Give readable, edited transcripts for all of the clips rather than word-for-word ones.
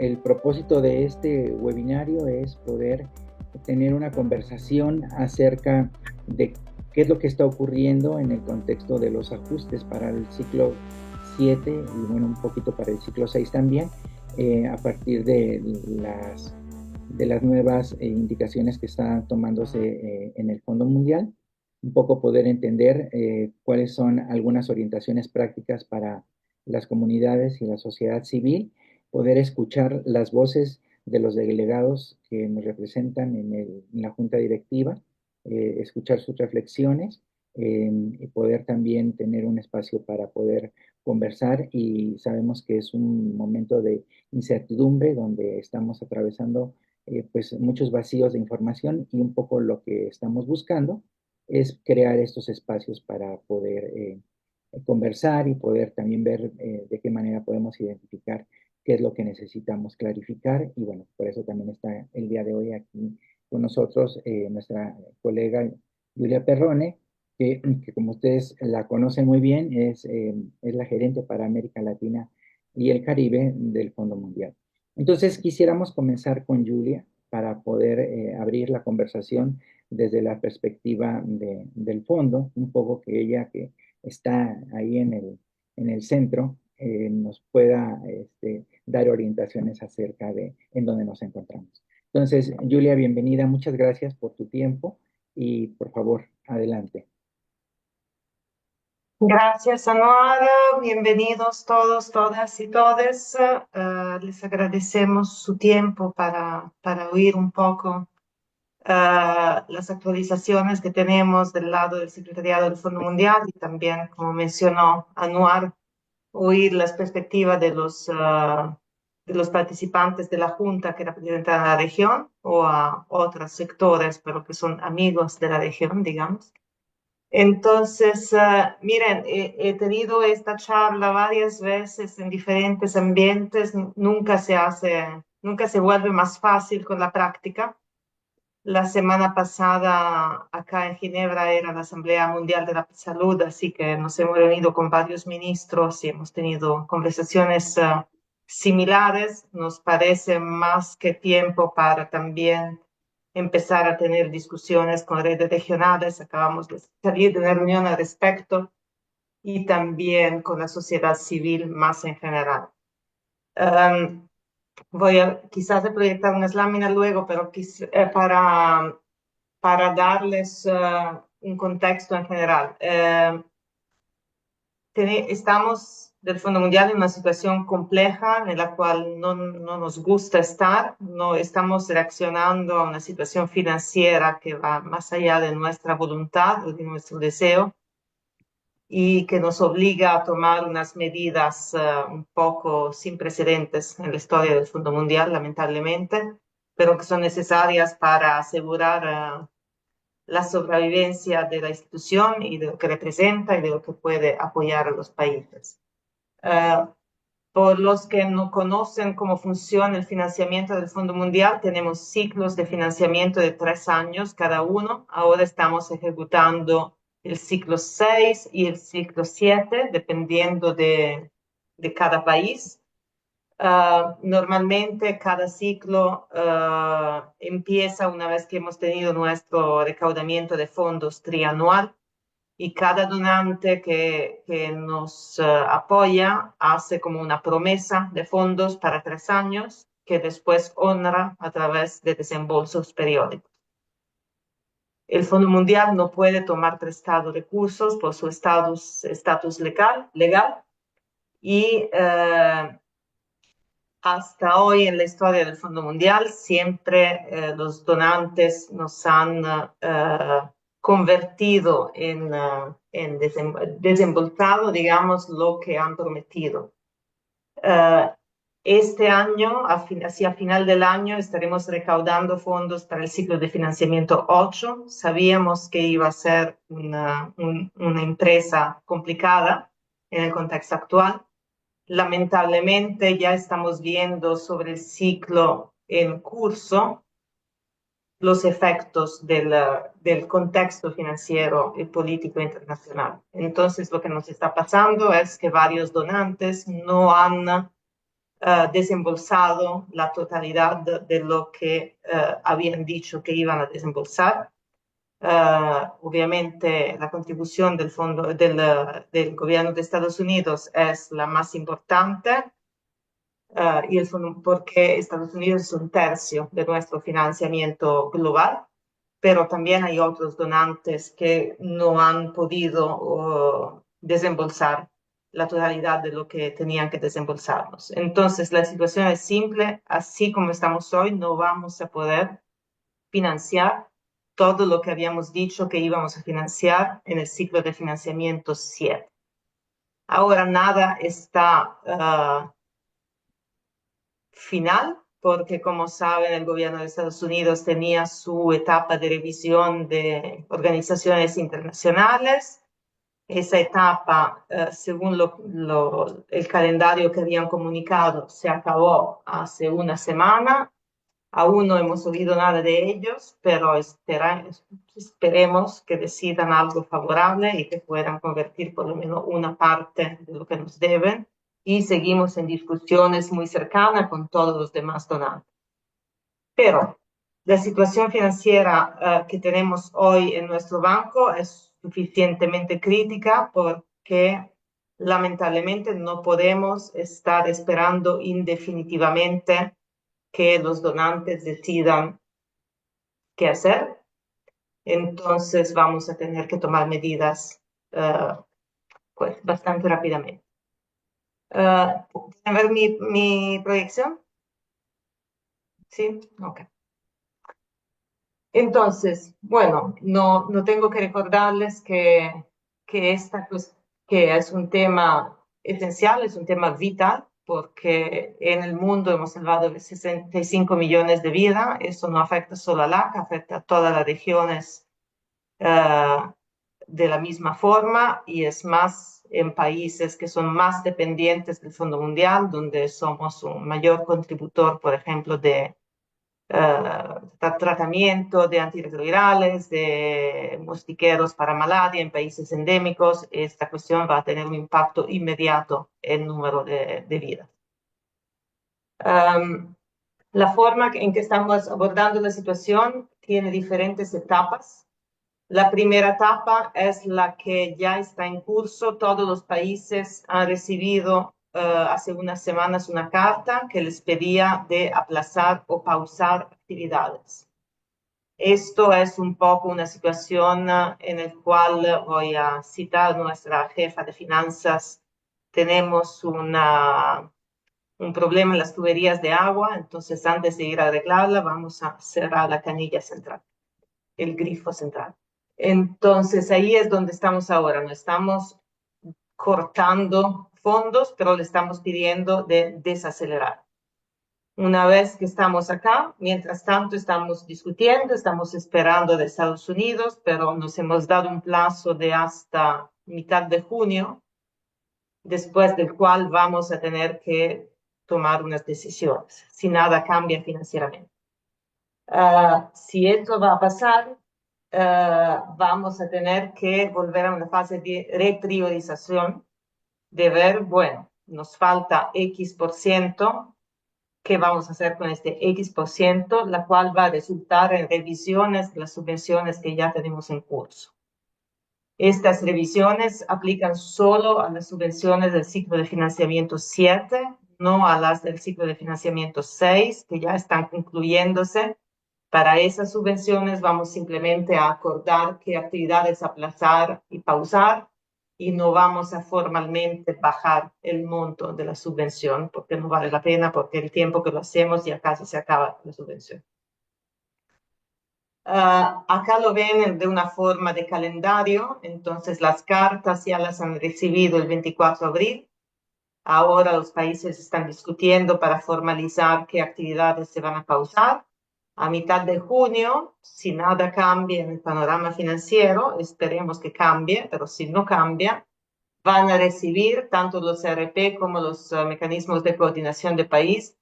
el propósito de este webinario es poder tener una conversación acerca de qué es lo que está ocurriendo en el contexto de los ajustes para el ciclo 7 y bueno, un poquito para el ciclo 6 también, a partir de las nuevas indicaciones que están tomándose en el Fondo Mundial, un poco poder entender cuáles son algunas orientaciones prácticas para las comunidades y la sociedad civil, poder escuchar las voces de los delegados que nos representan en la junta directiva, escuchar sus reflexiones y poder también tener un espacio para poder conversar. Y sabemos que es un momento de incertidumbre donde estamos atravesando pues muchos vacíos de información, y un poco lo que estamos buscando es crear estos espacios para poder conversar y poder también ver de qué manera podemos identificar qué es lo que necesitamos clarificar. Y bueno, por eso también está el día de hoy aquí con nosotros nuestra colega Julia Perrone, que como ustedes la conocen muy bien, es la gerente para América Latina y el Caribe del Fondo Mundial. Entonces quisiéramos comenzar con Julia para poder abrir la conversación desde la perspectiva del fondo, un poco que ella que está ahí en el centro nos pueda dar orientaciones acerca de en dónde nos encontramos. Entonces, Julia, bienvenida, muchas gracias por tu tiempo y por favor, adelante. Gracias, Anuara. Bienvenidos todos, todas y todes. Les agradecemos su tiempo para oír un poco las actualizaciones que tenemos del lado del Secretariado del Fondo Mundial y también, como mencionó Anuar, oír las perspectivas de los participantes de la Junta que representan a la región o a otros sectores, pero que son amigos de la región, digamos. Entonces, miren, he tenido esta charla varias veces en diferentes ambientes, nunca se vuelve más fácil con la práctica. La semana pasada acá en Ginebra era la Asamblea Mundial de la Salud, así que nos hemos reunido con varios ministros y hemos tenido conversaciones similares. Nos parece más que tiempo para también empezar a tener discusiones con redes regionales. Acabamos de salir de una reunión al respecto y también con la sociedad civil más en general. Voy a quizás a proyectar unas láminas luego, pero para darles un contexto en general. Estamos del Fondo Mundial en una situación compleja en la cual no nos gusta estar, no estamos reaccionando a una situación financiera que va más allá de nuestra voluntad o de nuestro deseo y que nos obliga a tomar unas medidas un poco sin precedentes en la historia del Fondo Mundial, lamentablemente, pero que son necesarias para asegurar la sobrevivencia de la institución y de lo que representa y de lo que puede apoyar a los países. Por los que no conocen cómo funciona el financiamiento del Fondo Mundial, tenemos ciclos de financiamiento de 3 años cada uno. Ahora estamos ejecutando el ciclo 6 y el ciclo 7, dependiendo de cada país. Normalmente cada ciclo empieza una vez que hemos tenido nuestro recaudamiento de fondos trianual y cada donante que nos apoya hace como una promesa de fondos para 3 años que después honra a través de desembolsos periódicos. El Fondo Mundial no puede tomar prestado recursos por su estatus legal y hasta hoy en la historia del Fondo Mundial siempre los donantes nos han convertido en desembolsado, digamos, lo que han prometido. Este año, hacia final del año, estaremos recaudando fondos para el ciclo de financiamiento 8. Sabíamos que iba a ser una empresa complicada en el contexto actual. Lamentablemente ya estamos viendo sobre el ciclo en curso los efectos del contexto financiero y político internacional. Entonces, lo que nos está pasando es que varios donantes no han desembolsado la totalidad de lo que habían dicho que iban a desembolsar. Obviamente la contribución del fondo del gobierno de Estados Unidos es la más importante, y porque Estados Unidos es un tercio de nuestro financiamiento global, pero también hay otros donantes que no han podido desembolsar la totalidad de lo que tenían que desembolsarnos. Entonces, la situación es simple, así como estamos hoy, no vamos a poder financiar todo lo que habíamos dicho que íbamos a financiar en el ciclo de financiamiento 7. Ahora nada está final, porque como saben, el gobierno de Estados Unidos tenía su etapa de revisión de organizaciones internacionales. Esa etapa, según el calendario que habían comunicado, se acabó hace una semana. Aún no hemos oído nada de ellos, pero esperemos que decidan algo favorable y que puedan convertir por lo menos una parte de lo que nos deben. Y seguimos en discusiones muy cercanas con todos los demás donantes. Pero la situación financiera que tenemos hoy en nuestro banco es suficientemente crítica porque lamentablemente no podemos estar esperando indefinitivamente que los donantes decidan qué hacer. Entonces vamos a tener que tomar medidas pues bastante rápidamente. ¿Pueden ver mi proyección? Sí, ok. Entonces, bueno, no tengo que recordarles pues, que es un tema esencial, es un tema vital, porque en el mundo hemos salvado 65 millones de vidas. Eso no afecta solo a LAC, afecta a todas las regiones eh, de la misma forma, y es más en países que son más dependientes del Fondo Mundial, donde somos un mayor contributor, por ejemplo, de tratamiento de antirretrovirales, de mosquiteros para malaria en países endémicos. Esta cuestión va a tener un impacto inmediato en el número de vidas. La forma en que estamos abordando la situación tiene diferentes etapas. La primera etapa es la que ya está en curso. Todos los países han recibido hace unas semanas una carta que les pedía de aplazar o pausar actividades. Esto es un poco una situación en la cual voy a citar a nuestra jefa de finanzas. Tenemos un problema en las tuberías de agua, entonces antes de ir a arreglarla vamos a cerrar la canilla central, el grifo central. Entonces ahí es donde estamos ahora, no estamos cortando fondos, pero le estamos pidiendo de desacelerar. Una vez que estamos acá, mientras tanto estamos discutiendo, estamos esperando de Estados Unidos, pero nos hemos dado un plazo de hasta mitad de junio, después del cual vamos a tener que tomar unas decisiones, si nada cambia financieramente. Si esto va a pasar, vamos a tener que volver a una fase de repriorización, de ver, bueno, nos falta X%, ¿qué vamos a hacer con este X%? La cual va a resultar en revisiones de las subvenciones que ya tenemos en curso. Estas revisiones aplican solo a las subvenciones del ciclo de financiamiento 7, no a las del ciclo de financiamiento 6, que ya están concluyéndose. Para esas subvenciones vamos simplemente a acordar qué actividades aplazar y pausar, y no vamos a formalmente bajar el monto de la subvención, porque no vale la pena, porque el tiempo que lo hacemos ya casi se acaba la subvención. Acá lo ven de una forma de calendario, entonces las cartas ya las han recibido el 24 de abril. Ahora los países están discutiendo para formalizar qué actividades se van a pausar. A mitad de junio, si nada cambia en el panorama financiero, esperemos que cambie, pero si no cambia, van a recibir tanto los CRP como los mecanismos de coordinación de país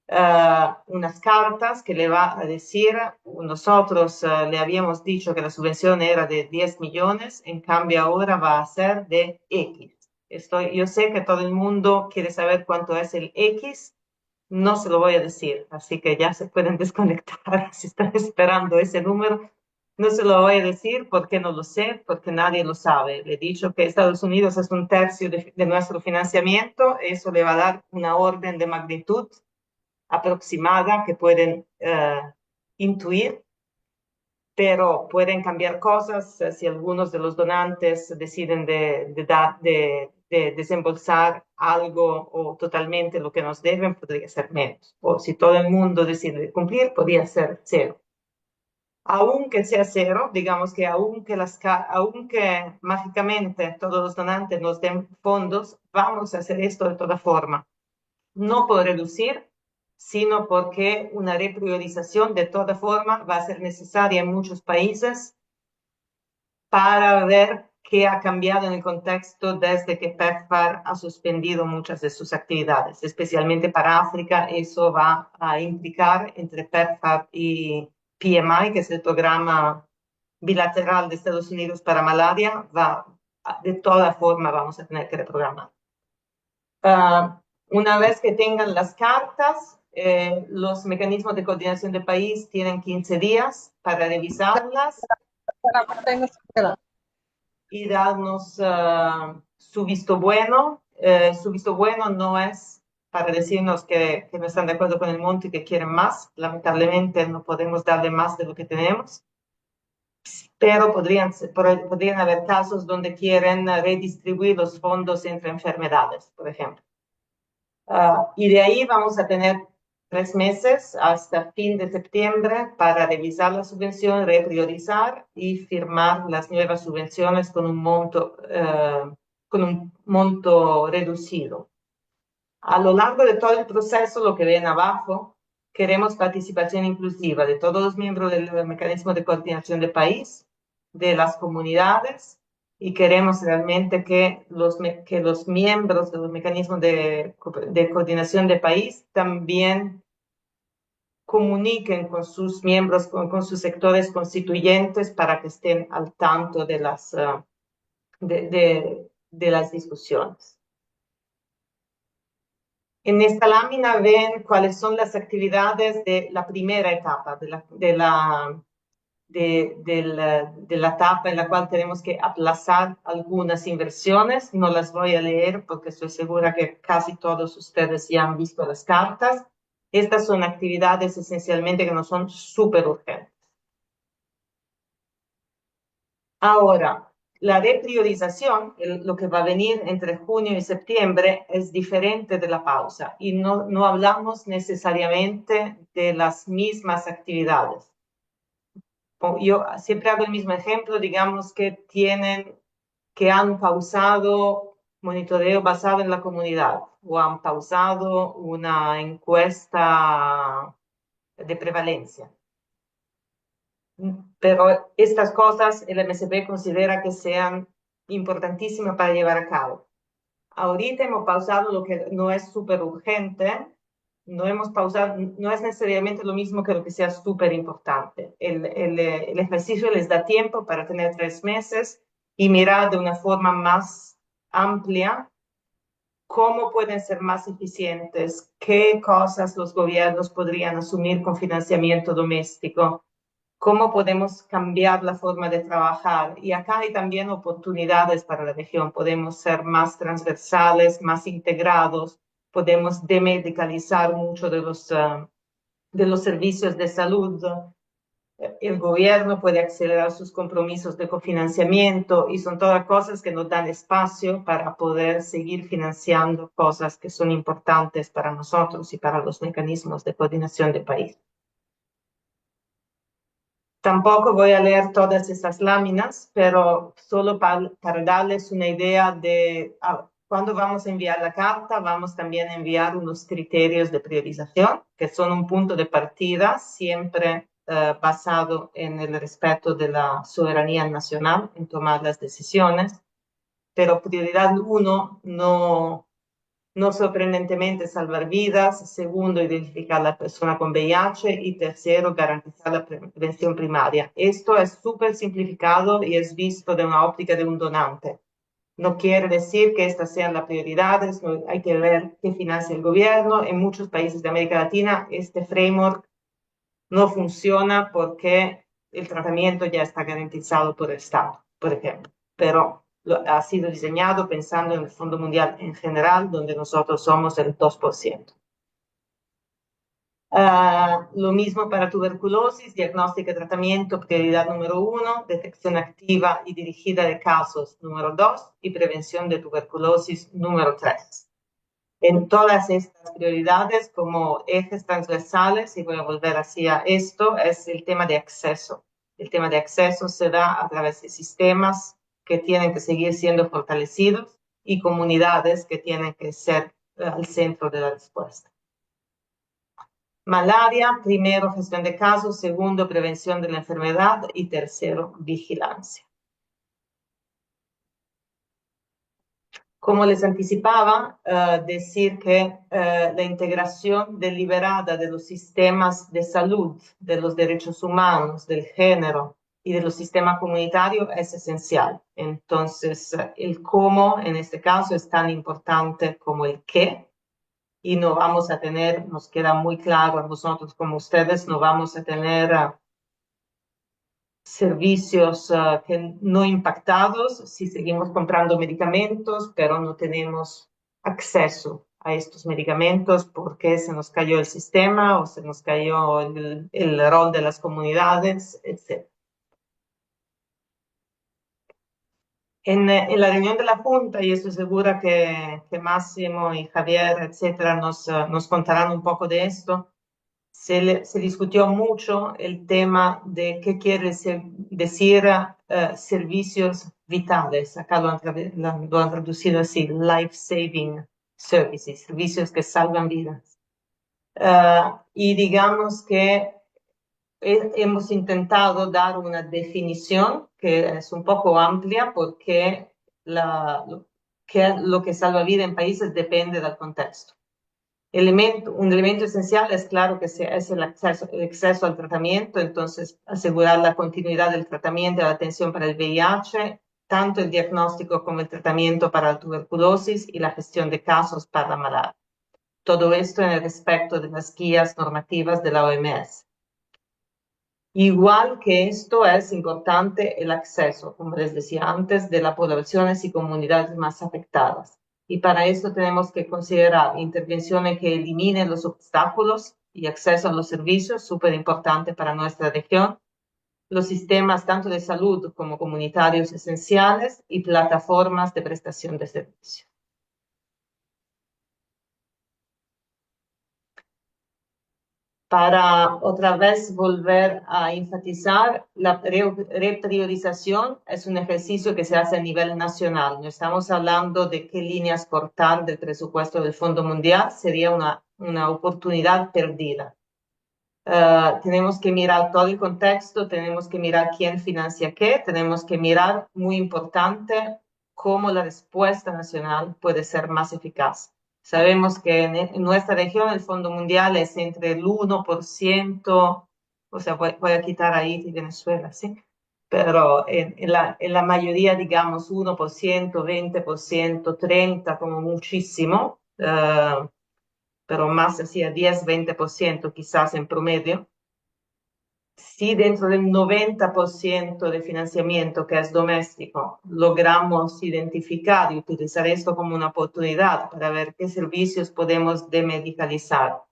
unas cartas que le va a decir, nosotros le habíamos dicho que la subvención era de 10 millones, en cambio ahora va a ser de X. Yo sé que todo el mundo quiere saber cuánto es el X, No se lo voy a decir, así que ya se pueden desconectar si están esperando ese número. No se lo voy a decir porque no lo sé, porque nadie lo sabe. Le he dicho que Estados Unidos es un tercio de nuestro financiamiento, eso le va a dar una orden de magnitud aproximada que pueden intuir, pero pueden cambiar cosas si algunos de los donantes deciden de desembolsar algo o totalmente lo que nos deben, podría ser menos. O si todo el mundo decide cumplir, podría ser cero. Aunque sea cero, digamos que aunque mágicamente todos los donantes nos den fondos, vamos a hacer esto de toda forma. No por reducir, sino porque una repriorización de toda forma va a ser necesaria en muchos países para ver qué ha cambiado en el contexto desde que PEPFAR ha suspendido muchas de sus actividades, especialmente para África. Eso va a implicar entre PEPFAR y PMI, que es el programa bilateral de Estados Unidos para malaria, de toda forma vamos a tener que reprogramar. Una vez que tengan las cartas, los mecanismos de coordinación de país tienen 15 días para revisarlas y darnos su visto bueno. Su visto bueno no es para decirnos que no están de acuerdo con el monto y que quieren más. Lamentablemente no podemos darle más de lo que tenemos, pero podrían haber casos donde quieren redistribuir los fondos entre enfermedades, por ejemplo. Y de ahí vamos a tener 3 meses hasta fin de septiembre para revisar la subvención, repriorizar y firmar las nuevas subvenciones con un monto reducido. A lo largo de todo el proceso, lo que ven abajo, queremos participación inclusiva de todos los miembros del mecanismo de coordinación de país, de las comunidades, y queremos realmente que los miembros de los mecanismos de coordinación de país también comuniquen con sus miembros, con sus sectores constituyentes para que estén al tanto de las discusiones. En esta lámina ven cuáles son las actividades de la primera etapa, de la etapa en la cual tenemos que aplazar algunas inversiones. No las voy a leer porque estoy segura que casi todos ustedes ya han visto las cartas. Estas son actividades esencialmente que no son súper urgentes. Ahora, la repriorización, lo que va a venir entre junio y septiembre, es diferente de la pausa y no hablamos necesariamente de las mismas actividades. Yo siempre hago el mismo ejemplo, digamos que han pausado monitoreo basado en la comunidad o han pausado una encuesta de prevalencia. Pero estas cosas el MSP considera que sean importantísimas para llevar a cabo. Ahorita hemos pausado lo que no es súper urgente, no hemos pausado, no es necesariamente lo mismo que lo que sea súper importante. El ejercicio les da tiempo para tener 3 meses y mirar de una forma más amplia cómo pueden ser más eficientes, qué cosas los gobiernos podrían asumir con financiamiento doméstico, cómo podemos cambiar la forma de trabajar. Y acá hay también oportunidades para la región. Podemos ser más transversales, más integrados, podemos demedicalizar mucho de los servicios de salud. El gobierno puede acelerar sus compromisos de cofinanciamiento y son todas cosas que nos dan espacio para poder seguir financiando cosas que son importantes para nosotros y para los mecanismos de coordinación de país. Tampoco voy a leer todas esas láminas, pero solo para darles una idea de cuando vamos a enviar la carta, vamos también a enviar unos criterios de priorización, que son un punto de partida siempre basado en el respeto de la soberanía nacional en tomar las decisiones. Pero prioridad 1 no sorprendentemente salvar vidas, segundo, identificar a la persona con VIH y tercero, garantizar la prevención primaria. Esto es súper simplificado y es visto de una óptica de un donante. No quiere decir que estas sean las prioridades, no, hay que ver qué financia el gobierno. En muchos países de América Latina este framework no funciona porque el tratamiento ya está garantizado por el Estado, por ejemplo, pero ha sido diseñado pensando en el Fondo Mundial en general, donde nosotros somos el 2%. Lo mismo para tuberculosis, diagnóstico y tratamiento, prioridad número 1, detección activa y dirigida de casos número 2 y prevención de tuberculosis número 3. En todas estas prioridades, como ejes transversales, y voy a volver hacia esto, es el tema de acceso. El tema de acceso se da a través de sistemas que tienen que seguir siendo fortalecidos y comunidades que tienen que ser al centro de la respuesta. Malaria, primero, gestión de casos, segundo, prevención de la enfermedad y tercero, vigilancia. Como les anticipaba, decir que la integración deliberada de los sistemas de salud, de los derechos humanos, del género y de los sistemas comunitarios es esencial. Entonces, el cómo en este caso es tan importante como el qué. Y no vamos a tener, nos queda muy claro a nosotros como ustedes, no vamos a tener servicios que no impactados si seguimos comprando medicamentos, pero no tenemos acceso a estos medicamentos porque se nos cayó el sistema o se nos cayó el rol de las comunidades, etc. En la reunión de la Junta, y estoy segura que Máximo y Javier, etcétera, nos contarán un poco de esto, se discutió mucho el tema de qué quiere decir servicios vitales. Acá lo han traducido así, life-saving services, servicios que salvan vidas. Y digamos que hemos intentado dar una definición que es un poco amplia porque lo que salva vida en países depende del contexto. Un elemento esencial es claro que es el acceso al tratamiento, entonces asegurar la continuidad del tratamiento y la atención para el VIH, tanto el diagnóstico como el tratamiento para la tuberculosis y la gestión de casos para la malaria. Todo esto en el respecto de las guías normativas de la OMS. Igual que esto es importante el acceso, como les decía antes, de las poblaciones y comunidades más afectadas. Y para esto tenemos que considerar intervenciones que eliminen los obstáculos y acceso a los servicios, súper importante para nuestra región, los sistemas tanto de salud como comunitarios esenciales y plataformas de prestación de servicios. Para otra vez volver a enfatizar, la repriorización es un ejercicio que se hace a nivel nacional. No estamos hablando de qué líneas cortar del presupuesto del Fondo Mundial, sería una oportunidad perdida. Tenemos que mirar todo el contexto, tenemos que mirar quién financia qué, tenemos que mirar, muy importante, cómo la respuesta nacional puede ser más eficaz. Sabemos que en nuestra región el Fondo Mundial es entre el 1%, o sea, voy a quitar ahí de Venezuela, ¿sí? Pero en la mayoría, digamos, 1%, 20%, 30% como muchísimo, pero más hacia 10-20% quizás en promedio. Si dentro del 90% de financiamiento que es doméstico logramos identificar y utilizar esto como una oportunidad para ver qué servicios podemos demedicalizar,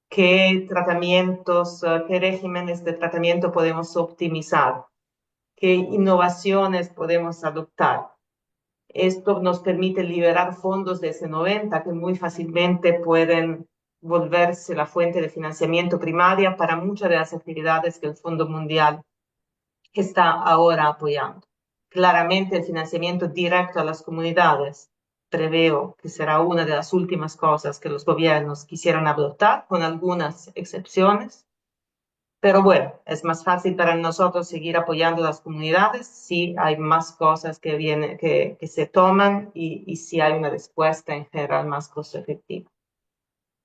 qué tratamientos, qué regímenes de tratamiento podemos optimizar, qué innovaciones podemos adoptar. Esto nos permite liberar fondos de ese 90 que muy fácilmente pueden volverse la fuente de financiamiento primaria para muchas de las actividades que el Fondo Mundial está ahora apoyando. Claramente el financiamiento directo a las comunidades preveo que será una de las últimas cosas que los gobiernos quisieran adoptar, con algunas excepciones. Pero bueno, es más fácil para nosotros seguir apoyando a las comunidades si hay más cosas que se toman y si hay una respuesta en general más costo efectiva.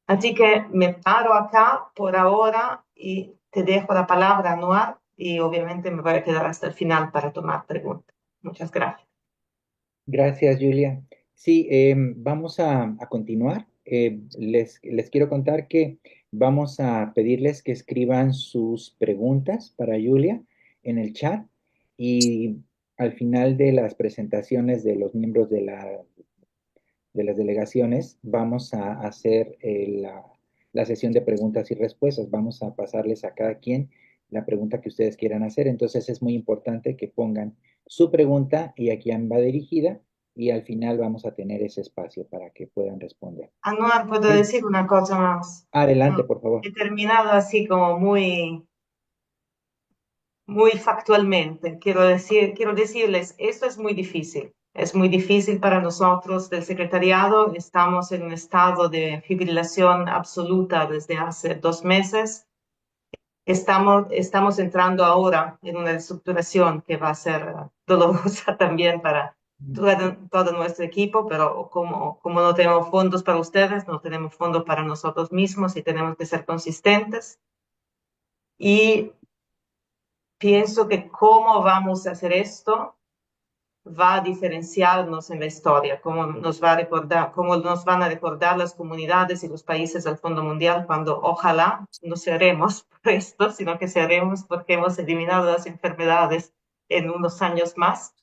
Así que me paro acá por ahora y te dejo la palabra, Anuar, y obviamente me voy a quedar hasta el final para tomar preguntas. Muchas gracias. Gracias, Julia. Sí, vamos a continuar. Les quiero contar que vamos a pedirles que escriban sus preguntas para Julia en el chat y al final de las presentaciones de los miembros de las delegaciones vamos a hacer la sesión de preguntas y respuestas. Vamos a pasarles a cada quien la pregunta que ustedes quieran hacer. Entonces es muy importante que pongan su pregunta y a quién va dirigida y al final vamos a tener ese espacio para que puedan responder. Anuar, ¿puedo ¿Sí? decir una cosa más? Mm, Adelante, por favor. He terminado así como muy factualmente. Quiero decirles, esto es muy difícil. Es muy difícil para nosotros del secretariado. Estamos en un estado de fibrilación absoluta desde hace 2 meses. Estamos entrando ahora en una reestructuración que va a ser dolorosa también para todo nuestro equipo, pero como no tenemos fondos para ustedes, no tenemos fondos para nosotros mismos y tenemos que ser consistentes. Y pienso que cómo vamos a hacer esto va a diferenciarnos en la historia, cómo nos va a recordar, cómo nos van a recordar las comunidades y los países del Fondo Mundial cuando ojalá no seremos por esto, sino que seremos porque hemos eliminado las enfermedades en unos años más.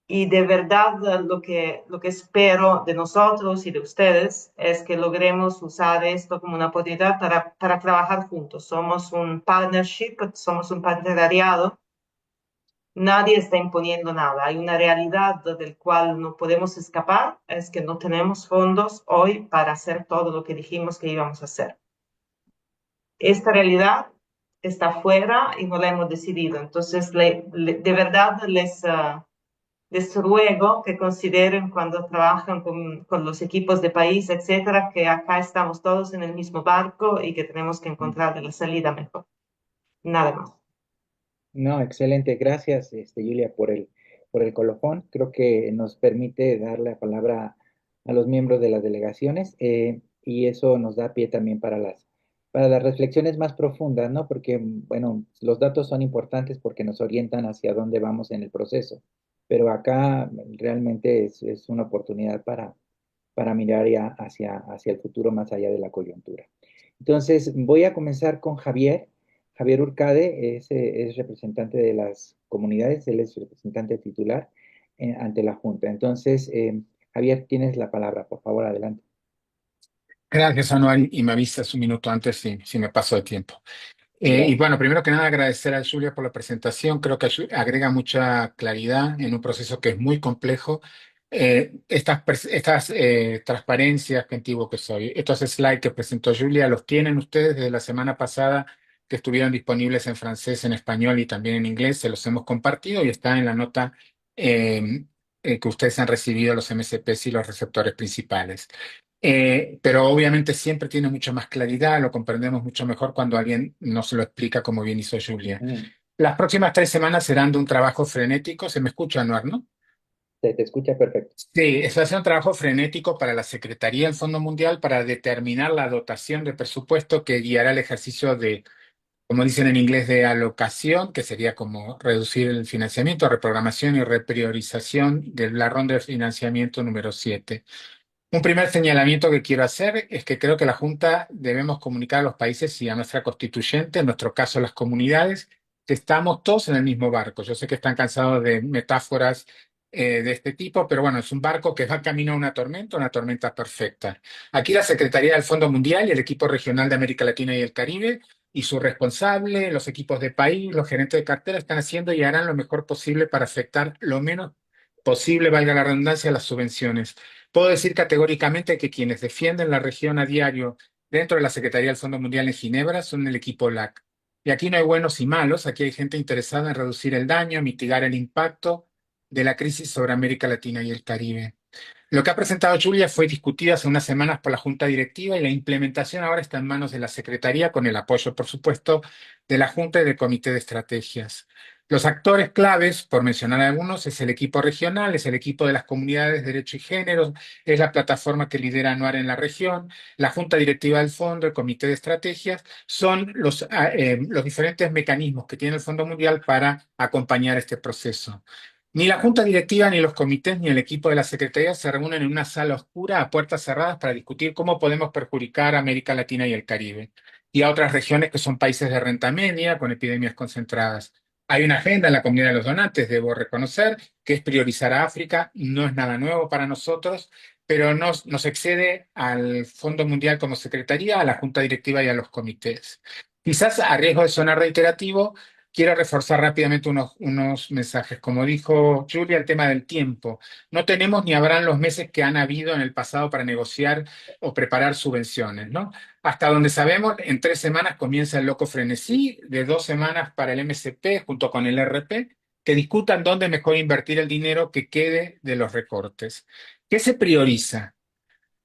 Y de verdad lo que espero de nosotros y de ustedes es que logremos usar esto como una oportunidad para trabajar juntos. Somos un partnership, somos un partenariado. Nadie está imponiendo nada. Hay una realidad del cual no podemos escapar, es que no tenemos fondos hoy para hacer todo lo que dijimos que íbamos a hacer. Esta realidad está fuera y no la hemos decidido. Entonces, de verdad les ruego que consideren cuando trabajan con los equipos de país, etcétera, que acá estamos todos en el mismo barco y que tenemos que encontrar la salida mejor. Nada más. No, excelente. Gracias, Julia, por el colofón. Creo que nos permite dar la palabra a los miembros de las delegaciones y eso nos da pie también para las reflexiones más profundas, ¿no? Porque, bueno, los datos son importantes porque nos orientan hacia dónde vamos en el proceso, pero acá realmente es una oportunidad para mirar ya hacia el futuro más allá de la coyuntura. Entonces, voy a comenzar con Javier. Javier Urcade es representante de las comunidades, él es representante titular ante la Junta. Entonces, Javier, tienes la palabra, por favor, adelante. Gracias, Anual, y me avisas un minuto antes si me paso de tiempo. Y Gracias. bueno, primero que nada agradecer a Julia por la presentación. Creo que agrega mucha claridad en un proceso que es muy complejo. Estas transparencias, que antiguo que soy, estos slides que presentó Julia, los tienen ustedes desde la semana pasada que estuvieron disponibles en francés, en español y también en inglés. Se los hemos compartido y está en la nota que ustedes han recibido los MCPs y los receptores principales. Pero obviamente siempre tiene mucha más claridad, lo comprendemos mucho mejor cuando alguien nos lo explica como bien hizo Julia. Mm, Las próximas 3 semanas serán de un trabajo frenético, se me escucha, Anuar, ¿no? Se te escucha perfecto. Sí, eso va a ser un trabajo frenético para la Secretaría del Fondo Mundial para determinar la dotación de presupuesto que guiará el ejercicio de, como dicen en inglés, de alocación, que sería como reducir el financiamiento, reprogramación y repriorización de la ronda de financiamiento número 7. Un primer señalamiento que quiero hacer es que creo que la Junta debemos comunicar a los países y a nuestra constituyente, en nuestro caso las comunidades, que estamos todos en el mismo barco. Yo sé que están cansados de metáforas de este tipo, pero bueno, es un barco que va camino a una tormenta perfecta. Aquí la Secretaría del Fondo Mundial y el equipo regional de América Latina y el Caribe y su responsable, los equipos de país, los gerentes de cartera están haciendo y harán lo mejor posible para afectar lo menos posible, valga la redundancia, las subvenciones. Puedo decir categóricamente que quienes defienden la región a diario dentro de la Secretaría del Fondo Mundial en Ginebra son el equipo LAC. Y aquí no hay buenos y malos, aquí hay gente interesada en reducir el daño, mitigar el impacto de la crisis sobre América Latina y el Caribe. Lo que ha presentado Julia fue discutido hace unas semanas por la Junta Directiva y la implementación ahora está en manos de la Secretaría con el apoyo, por supuesto, de la Junta y del Comité de Estrategias. Los actores claves, por mencionar algunos, es el equipo regional, es el equipo de las comunidades de Derecho y Género, es la plataforma que lidera Anuar en la región, la Junta Directiva del Fondo, el Comité de Estrategias, son los diferentes mecanismos que tiene el Fondo Mundial para acompañar este proceso. Ni la junta directiva, ni los comités, ni el equipo de la Secretaría se reúnen en una sala oscura a puertas cerradas para discutir cómo podemos perjudicar a América Latina y el Caribe y a otras regiones que son países de renta media con epidemias concentradas. Hay una agenda en la comunidad de los donantes, debo reconocer, que es priorizar a África. No es nada nuevo para nosotros, pero nos excede al Fondo Mundial como Secretaría, a la junta directiva y a los comités. Quizás a riesgo de sonar reiterativo, quiero reforzar rápidamente unos mensajes. Como dijo Julia, el tema del tiempo. No tenemos ni habrán los meses que han habido en el pasado para negociar o preparar subvenciones, ¿no? Hasta donde sabemos, en 3 semanas comienza el loco frenesí, de 2 semanas para el MCP junto con el RP, que discutan dónde mejor invertir el dinero que quede de los recortes. ¿Qué se prioriza?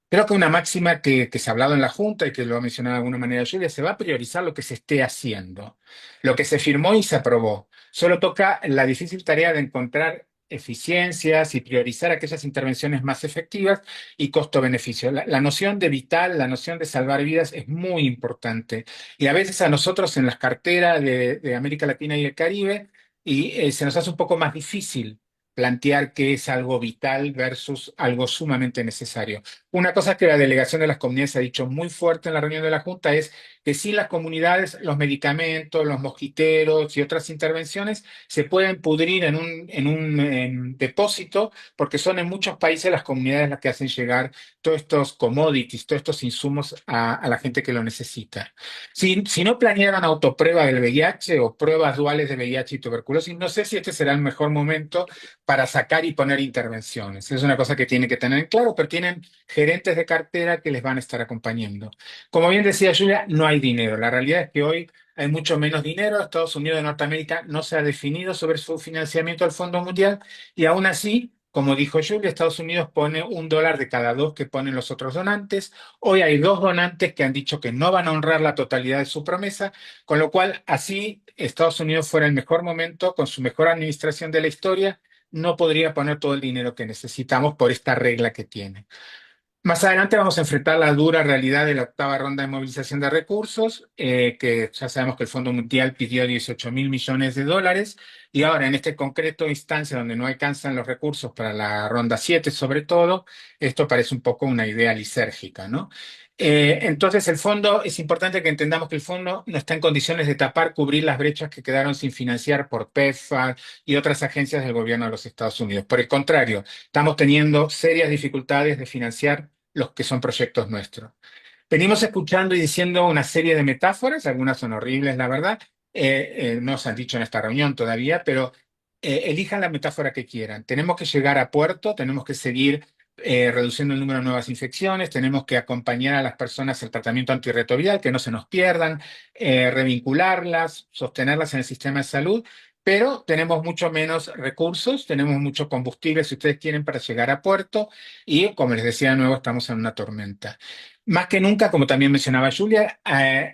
Creo que una máxima que se ha hablado en la Junta y que lo ha mencionado de alguna manera Julia, se va a priorizar lo que se esté haciendo, lo que se firmó y se aprobó. Solo toca la difícil tarea de encontrar eficiencias y priorizar aquellas intervenciones más efectivas y costo-beneficio. La noción de vital, la noción de salvar vidas es muy importante. Y a veces a nosotros en las carteras de América Latina y el Caribe se nos hace un poco más difícil plantear qué es algo vital versus algo sumamente necesario. Una cosa que la delegación de las comunidades ha dicho muy fuerte en la reunión de la Junta es que sin las comunidades, los medicamentos, los mosquiteros y otras intervenciones se pueden pudrir en un depósito, porque son en muchos países las comunidades las que hacen llegar todos estos commodities, todos estos insumos a la gente que lo necesita. Si no planearan autoprueba del VIH o pruebas duales de VIH y tuberculosis, no sé si este será el mejor momento para sacar y poner intervenciones. Es una cosa que tienen que tener en claro, pero tienen gerentes de cartera que les van a estar acompañando. Como bien decía Julia, no hay dinero. La realidad es que hoy hay mucho menos dinero. Estados Unidos de Norteamérica no se ha definido sobre su financiamiento al Fondo Mundial y aún así, como dijo Julia, Estados Unidos pone $1 de cada 2 que ponen los otros donantes. Hoy hay 2 donantes que han dicho que no van a honrar la totalidad de su promesa, con lo cual así Estados Unidos fuera el mejor momento, con su mejor administración de la historia, no podría poner todo el dinero que necesitamos por esta regla que tiene. Más adelante vamos a enfrentar la dura realidad de la octava ronda de movilización de recursos, que ya sabemos que el Fondo Mundial pidió 18.000 millones de dólares y ahora en este concreto instancia donde no alcanzan los recursos para la ronda 7 sobre todo, esto parece un poco una idea lisérgica, ¿no? Entonces el fondo, es importante que entendamos que el fondo no está en condiciones de tapar, cubrir las brechas que quedaron sin financiar por PEPFAR y otras agencias del gobierno de los Estados Unidos. Por el contrario, estamos teniendo serias dificultades de financiar los que son proyectos nuestros. Venimos escuchando y diciendo una serie de metáforas, algunas son horribles, la verdad, no se han dicho en esta reunión todavía, pero elijan la metáfora que quieran. Tenemos que llegar a puerto, tenemos que seguir reduciendo el número de nuevas infecciones, tenemos que acompañar a las personas al tratamiento antirretroviral, que no se nos pierdan, revincularlas, sostenerlas en el sistema de salud, pero tenemos mucho menos recursos, tenemos mucho combustible, si ustedes quieren, para llegar a puerto y, como les decía de nuevo, estamos en una tormenta. Más que nunca, como también mencionaba Julia,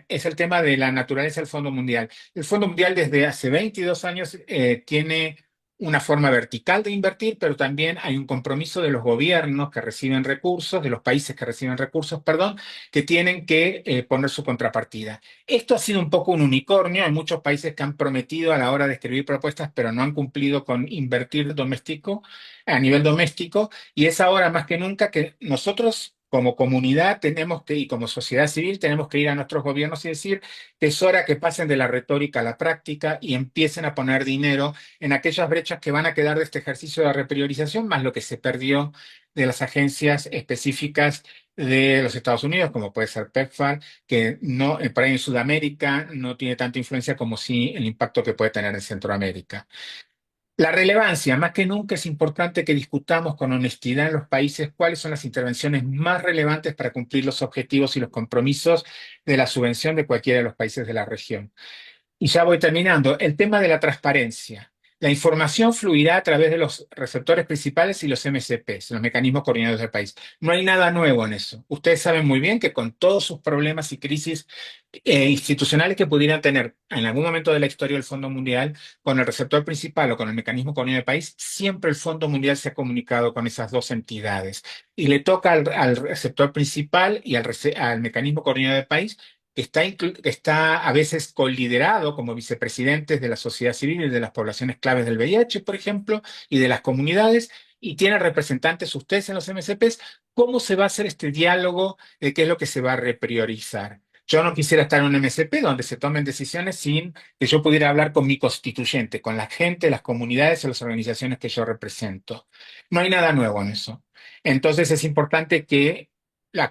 es el tema de la naturaleza del Fondo Mundial. El Fondo Mundial desde hace 22 años tiene una forma vertical de invertir, pero también hay un compromiso de los gobiernos que reciben recursos, de los países que reciben recursos, perdón, que tienen que poner su contrapartida. Esto ha sido un poco un unicornio. Hay muchos países que han prometido a la hora de escribir propuestas, pero no han cumplido con invertir doméstico, a nivel doméstico, y es ahora más que nunca que nosotros como comunidad tenemos que, y como sociedad civil, tenemos que ir a nuestros gobiernos y decir que es hora que pasen de la retórica a la práctica y empiecen a poner dinero en aquellas brechas que van a quedar de este ejercicio de repriorización, más lo que se perdió de las agencias específicas de los Estados Unidos, como puede ser PEPFAR, que no, por ahí en Sudamérica no tiene tanta influencia como sí el impacto que puede tener en Centroamérica. La relevancia, más que nunca es importante que discutamos con honestidad en los países cuáles son las intervenciones más relevantes para cumplir los objetivos y los compromisos de la subvención de cualquiera de los países de la región. Y ya voy terminando. El tema de la transparencia. La información fluirá a través de los receptores principales y los MCPs, los mecanismos coordinados del país. No hay nada nuevo en eso. Ustedes saben muy bien que con todos sus problemas y crisis institucionales que pudieran tener en algún momento de la historia del Fondo Mundial, con el receptor principal o con el mecanismo coordinado del país, siempre el Fondo Mundial se ha comunicado con esas dos entidades. Y le toca al receptor principal y al mecanismo coordinado del país que está a veces coliderado como vicepresidentes de la sociedad civil y de las poblaciones claves del VIH, por ejemplo, y de las comunidades, y tiene representantes ustedes en los MSPs. ¿Cómo se va a hacer este diálogo de qué es lo que se va a repriorizar? Yo no quisiera estar en un MSP donde se tomen decisiones sin que yo pudiera hablar con mi constituyente, con la gente, las comunidades o las organizaciones que yo represento. No hay nada nuevo en eso. Entonces es importante que,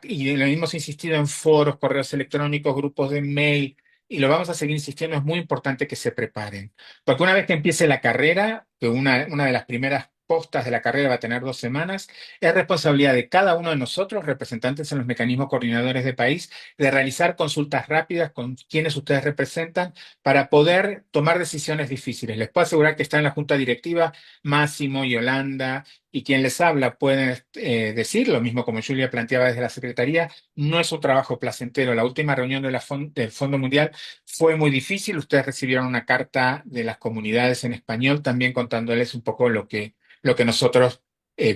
y lo hemos insistido en foros, correos electrónicos, grupos de mail, y lo vamos a seguir insistiendo, es muy importante que se preparen. Porque una vez que empiece la carrera, que una de las primeras postas de la carrera va a tener 2 semanas, es responsabilidad de cada uno de nosotros, representantes en los mecanismos coordinadores de país, de realizar consultas rápidas con quienes ustedes representan para poder tomar decisiones difíciles. Les puedo asegurar que está en la junta directiva Máximo, Yolanda y quien les habla pueden decir, lo mismo como Julia planteaba desde la Secretaría, no es un trabajo placentero. La última reunión de del Fondo Mundial fue muy difícil. Ustedes recibieron una carta de las comunidades en español también contándoles un poco lo que nosotros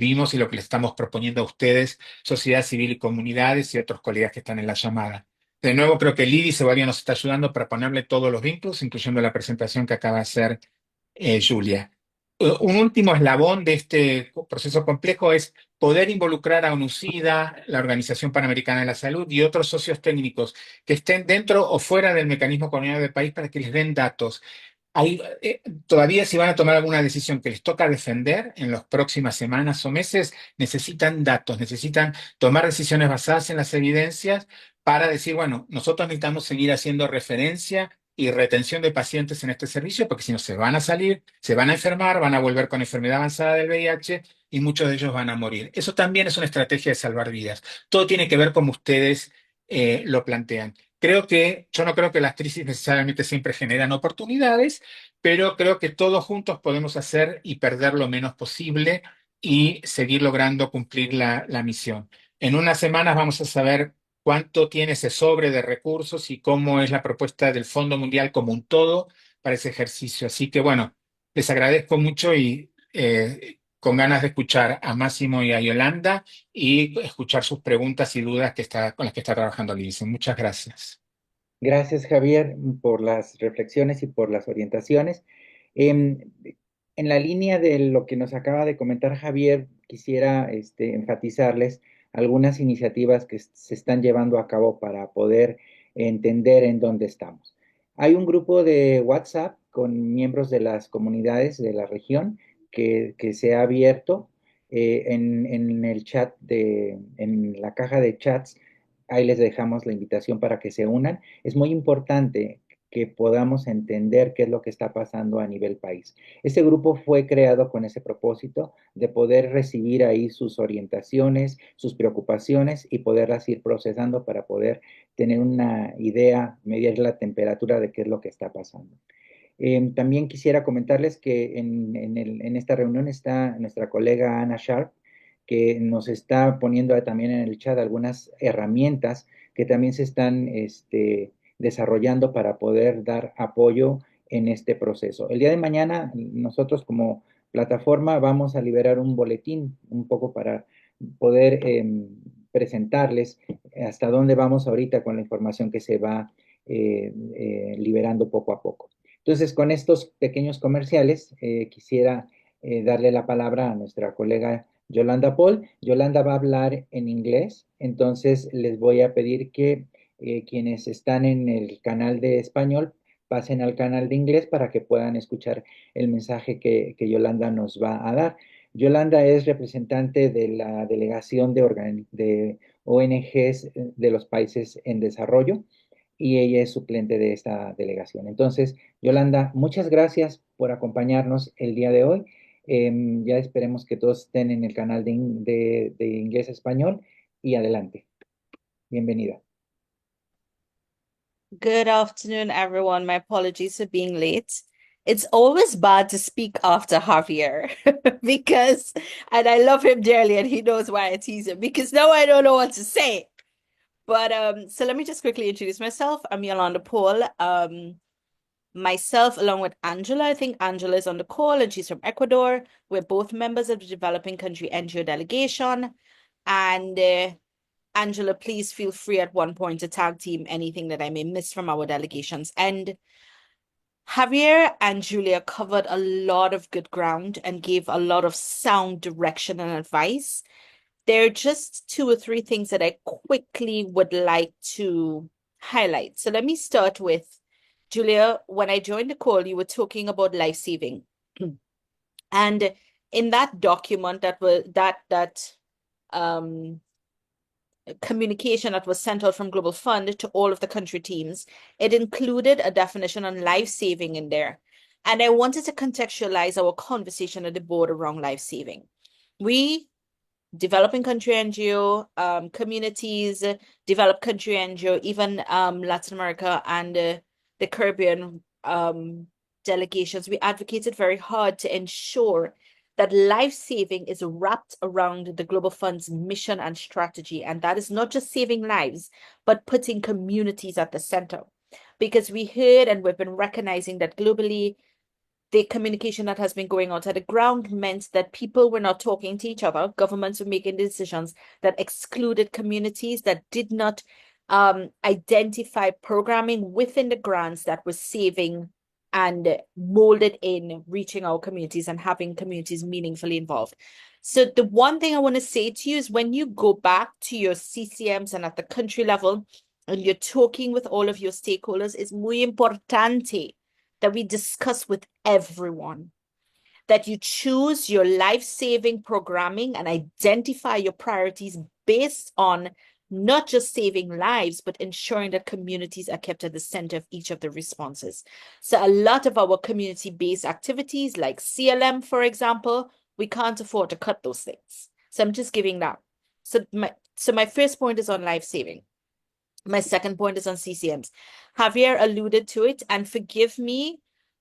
vimos y lo que les estamos proponiendo a ustedes, sociedad civil y comunidades y otros colegas que están en la llamada. De nuevo, creo que Lidi Ceballos nos está ayudando para ponerle todos los vínculos, incluyendo la presentación que acaba de hacer Julia. Un último eslabón de este proceso complejo es poder involucrar a UNUCIDA, la Organización Panamericana de la Salud y otros socios técnicos que estén dentro o fuera del mecanismo coordinador del país para que les den datos. Hay, todavía si van a tomar alguna decisión que les toca defender en las próximas semanas o meses, necesitan datos, necesitan tomar decisiones basadas en las evidencias para decir, bueno, nosotros necesitamos seguir haciendo referencia y retención de pacientes en este servicio, porque si no se van a salir, se van a enfermar, van a volver con enfermedad avanzada del VIH y muchos de ellos van a morir. Eso también es una estrategia de salvar vidas. Todo tiene que ver como ustedes lo plantean. Yo no creo que las crisis necesariamente siempre generan oportunidades, pero creo que todos juntos podemos hacer y perder lo menos posible y seguir logrando cumplir la misión. En unas semanas vamos a saber cuánto tiene ese sobre de recursos y cómo es la propuesta del Fondo Mundial como un todo para ese ejercicio. Así que bueno, les agradezco mucho y con ganas de escuchar a Máximo y a Yolanda y escuchar sus preguntas y dudas con las que está trabajando Liz. Muchas gracias. Gracias, Javier, por las reflexiones y por las orientaciones. Em, en la línea de lo que nos acaba de comentar Javier, quisiera enfatizarles algunas iniciativas que se están llevando a cabo para poder entender en dónde estamos. Hay un grupo de WhatsApp con miembros de las comunidades de la región que se ha abierto en el chat en la caja de chats. Ahí les dejamos la invitación para que se unan. Es muy importante que podamos entender qué es lo que está pasando a nivel país. Este grupo fue creado con ese propósito de poder recibir ahí sus orientaciones, sus preocupaciones y poderlas ir procesando para poder tener una idea, medir la temperatura de qué es lo que está pasando. También quisiera comentarles que en esta reunión está nuestra colega Ana Sharp, que nos está poniendo también en el chat algunas herramientas que también se están desarrollando para poder dar apoyo en este proceso. El día de mañana nosotros como plataforma vamos a liberar un boletín un poco para poder presentarles hasta dónde vamos ahorita con la información que se va liberando poco a poco. Entonces, con estos pequeños comerciales, quisiera darle la palabra a nuestra colega Yolanda Paul. Yolanda va a hablar en inglés, entonces les voy a pedir que quienes están en el canal de español pasen al canal de inglés para que puedan escuchar el mensaje que Yolanda nos va a dar. Yolanda es representante de la delegación de ONGs de los países en desarrollo y ella es suplente de esta delegación. Entonces, Yolanda, muchas gracias por acompañarnos el día de hoy. Ya esperemos que todos estén en el canal de inglés español y adelante. Bienvenida. Good afternoon, everyone. My apologies for being late. It's always bad to speak after Javier and I love him dearly, and he knows why I tease him because now I don't know what to say. But so let me just quickly introduce myself. I'm Yolanda Paul. Myself, along with Angela, I think Angela is on the call and she's from Ecuador. We're both members of the Developing Country NGO delegation. And Angela, please feel free at one point to tag team anything that I may miss from our delegations. And Javier and Julia covered a lot of good ground and gave a lot of sound direction and advice. There are just 2 or 3 things that I quickly would like to highlight. So let me start with Julia. When I joined the call, you were talking about life saving. And in that document that was communication that was sent out from Global Fund to all of the country teams, it included a definition on life saving in there. And I wanted to contextualize our conversation at the board around life saving. We, developing country NGO, communities, developed country NGO, even Latin America and the Caribbean delegations, we advocated very hard to ensure that life saving is wrapped around the Global Fund's mission and strategy. And that is not just saving lives, but putting communities at the center. Because we heard and we've been recognizing that globally, the communication that has been going on to the ground meant that people were not talking to each other. Governments were making decisions that excluded communities, that did not identify programming within the grants that was saving and molded in reaching our communities and having communities meaningfully involved. So the one thing I want to say to you is when you go back to your CCMs and at the country level and you're talking with all of your stakeholders, it's muy importante that we discuss with everyone, that you choose your life-saving programming and identify your priorities based on not just saving lives, but ensuring that communities are kept at the center of each of the responses. So a lot of our community-based activities like CLM, for example, we can't afford to cut those things. So I'm just giving that. So my first point is on life-saving. My second point is on CCMs. Javier alluded to it, and forgive me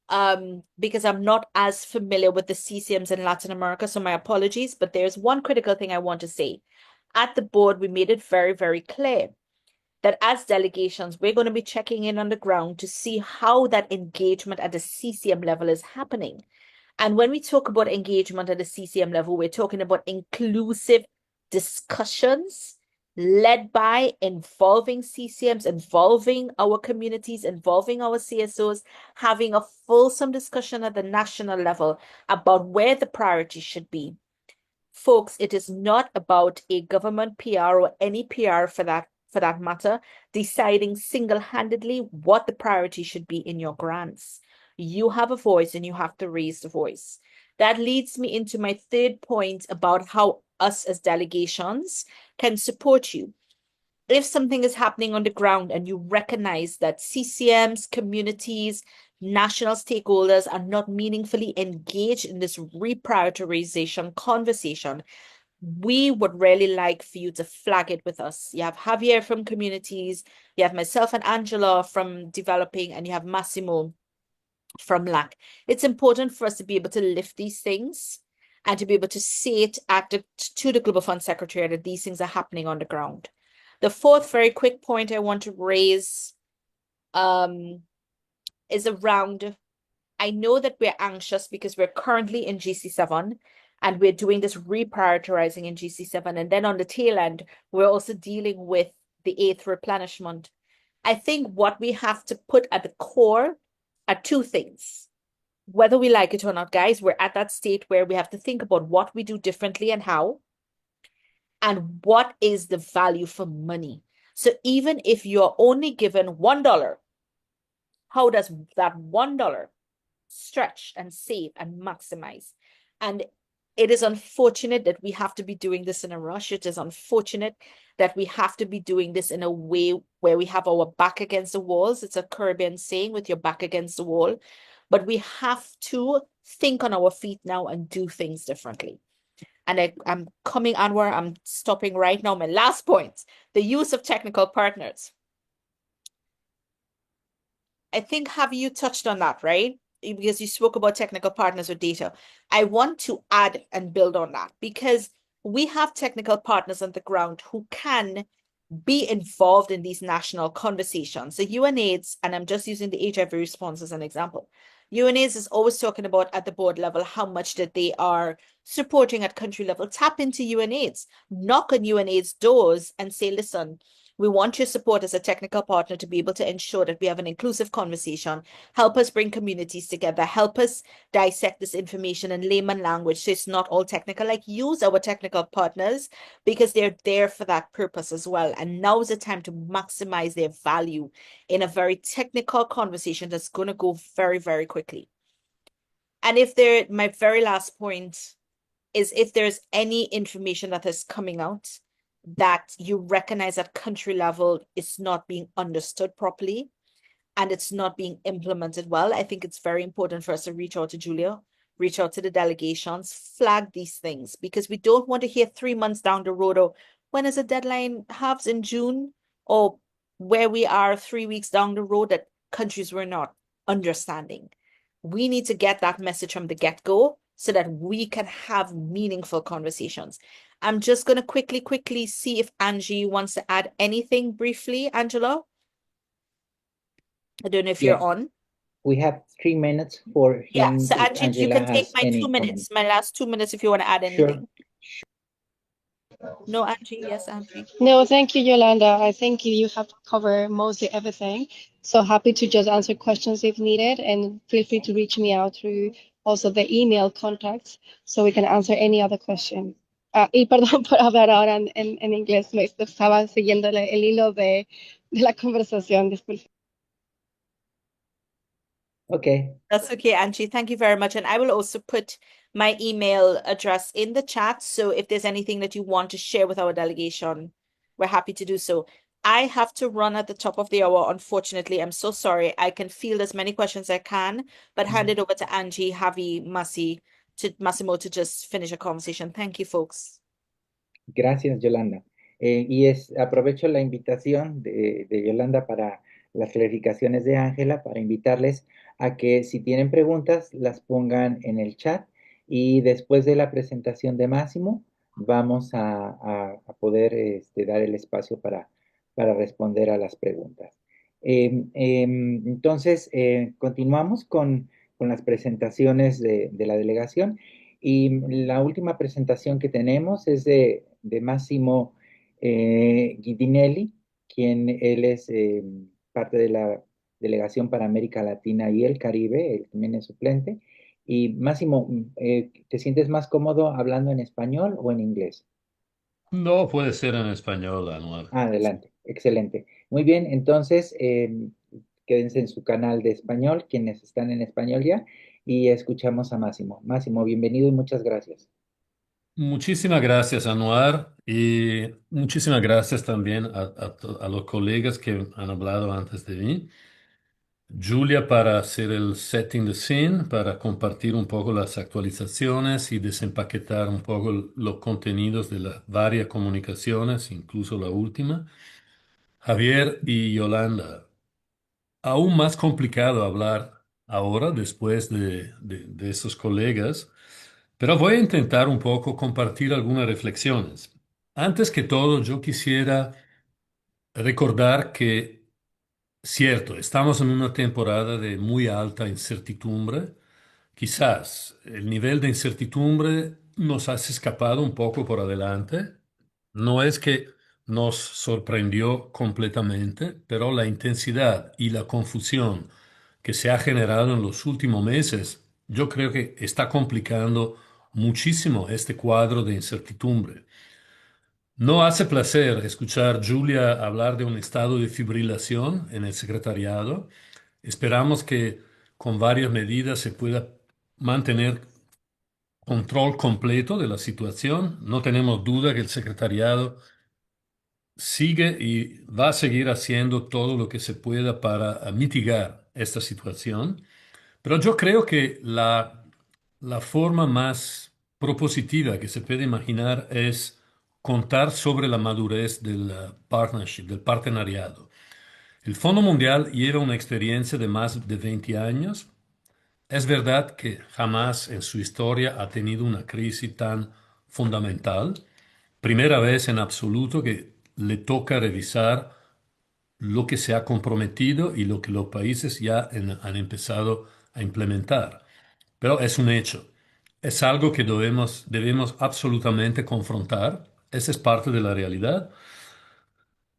because I'm not as familiar with the CCMs in Latin America, so my apologies, but there's one critical thing I want to say. At the board, we made it very, very clear that as delegations, we're going to be checking in on the ground to see how that engagement at the CCM level is happening. And when we talk about engagement at the CCM level, we're talking about inclusive discussions led by involving CCMs, involving our communities, involving our CSOs, having a fulsome discussion at the national level about where the priorities should be. Folks, it is not about a government PR or any PR for that matter, deciding single-handedly what the priority should be in your grants. You have a voice and you have to raise the voice. That leads me into my third point about how us as delegations can support you. If something is happening on the ground and you recognize that CCMs, communities, national stakeholders are not meaningfully engaged in this reprioritization conversation, we would really like for you to flag it with us. You have Javier from communities, you have myself and Angela from developing, and you have Massimo from LAC. It's important for us to be able to lift these things and to be able to say it to the Global Fund Secretary that these things are happening on the ground. The fourth very quick point I want to raise is around, I know that we're anxious because we're currently in GC7 and we're doing this reprioritizing in GC7. And then on the tail end, we're also dealing with the 8th replenishment. I think what we have to put at the core are 2 things. Whether we like it or not, guys, we're at that state where we have to think about what we do differently and how, and what is the value for money. So even if you're only given $1, how does that $1 stretch and save and maximize? And it is unfortunate that we have to be doing this in a rush. It is unfortunate that we have to be doing this in a way where we have our back against the walls. It's a Caribbean saying, with your back against the wall. But we have to think on our feet now and do things differently. And I'm coming onward. I'm stopping right now. My last point, the use of technical partners. I think, have you touched on that, right? Because you spoke about technical partners with data. I want to add and build on that because we have technical partners on the ground who can be involved in these national conversations. The UNAIDS, and I'm just using the HIV response as an example. UNAIDS is always talking about at the board level how much that they are supporting at country level. Tap into UNAIDS, knock on UNAIDS doors and say, listen, we want your support as a technical partner to be able to ensure that we have an inclusive conversation. Help us bring communities together. Help us dissect this information in layman language so it's not all technical. Like, use our technical partners because they're there for that purpose as well. And now is the time to maximize their value in a very technical conversation that's going to go very, very quickly. And my very last point is if there's any information that is coming out that you recognize at country level is not being understood properly and it's not being implemented well, I think it's very important for us to reach out to Julia, reach out to the delegations, flag these things, because we don't want to hear 3 months down the road or when is the deadline halves in June, or where we are 3 weeks down the road that countries were not understanding. We need to get that message from the get-go so that we can have meaningful conversations. I'm just going to quickly see if Angie wants to add anything briefly. Angela? I don't know if you're on. We have 3 minutes for him. Yeah, so Angie, you Angela can take has my any 2 minutes, comment. my last 2 minutes if you want to add anything. No, Angie? Yes, Angie. No, thank you, Yolanda. I think you have covered mostly everything. So happy to just answer questions if needed, and feel free to reach me out through also the email contacts so we can answer any other question. Y perdón por hablar ahora en inglés, me estaba siguiendo el hilo de la conversación, disculpe. Okay. That's okay, Angie. Thank you very much. And I will also put my email address in the chat. So if there's anything that you want to share with our delegation, we're happy to do so. I have to run at the top of the hour, unfortunately. I'm so sorry. I can field as many questions as I can, but hand it over to Angie, Javi, Massimo to just finish a conversation. Thank you, folks. Gracias, Yolanda. Aprovecho la invitación de Yolanda para las clarificaciones de Ángela, para invitarles a que si tienen preguntas las pongan en el chat y después de la presentación de Máximo vamos a poder dar el espacio para responder a las preguntas. Entonces, continuamos con las presentaciones de la delegación. Y la última presentación que tenemos es de Massimo Guidinelli, quien él es parte de la Delegación para América Latina y el Caribe, él también es suplente. Y Máximo, ¿te sientes más cómodo hablando en español o en inglés? No, puede ser en español, Anuar. Adelante, excelente. Muy bien, entonces quédense en su canal de español, quienes están en español ya, y escuchamos a Máximo. Máximo, bienvenido y muchas gracias. Muchísimas gracias, Anuar, y muchísimas gracias también a los colegas que han hablado antes de mí. Julia para hacer el setting the scene, para compartir un poco las actualizaciones y desempaquetar un poco los contenidos de las varias comunicaciones, incluso la última. Javier y Yolanda, aún más complicado hablar ahora después de esos colegas, pero voy a intentar un poco compartir algunas reflexiones. Antes que todo, yo quisiera recordar que, cierto, estamos en una temporada de muy alta incertidumbre. Quizás el nivel de incertidumbre nos ha escapado un poco por adelante. No es que nos sorprendió completamente, pero la intensidad y la confusión que se ha generado en los últimos meses, yo creo que está complicando muchísimo este cuadro de incertidumbre. No hace placer escuchar a Julia hablar de un estado de fibrilación en el secretariado. Esperamos que con varias medidas se pueda mantener control completo de la situación. No tenemos duda que el secretariado sigue y va a seguir haciendo todo lo que se pueda para mitigar esta situación. Pero yo creo que la forma más propositiva que se puede imaginar es contar sobre la madurez del partnership, del partenariado. El Fondo Mundial lleva una experiencia de más de 20 años. Es verdad que jamás en su historia ha tenido una crisis tan fundamental. Primera vez en absoluto que le toca revisar lo que se ha comprometido y lo que los países ya han empezado a implementar. Pero es un hecho. Es algo que debemos absolutamente confrontar. Esa es parte de la realidad.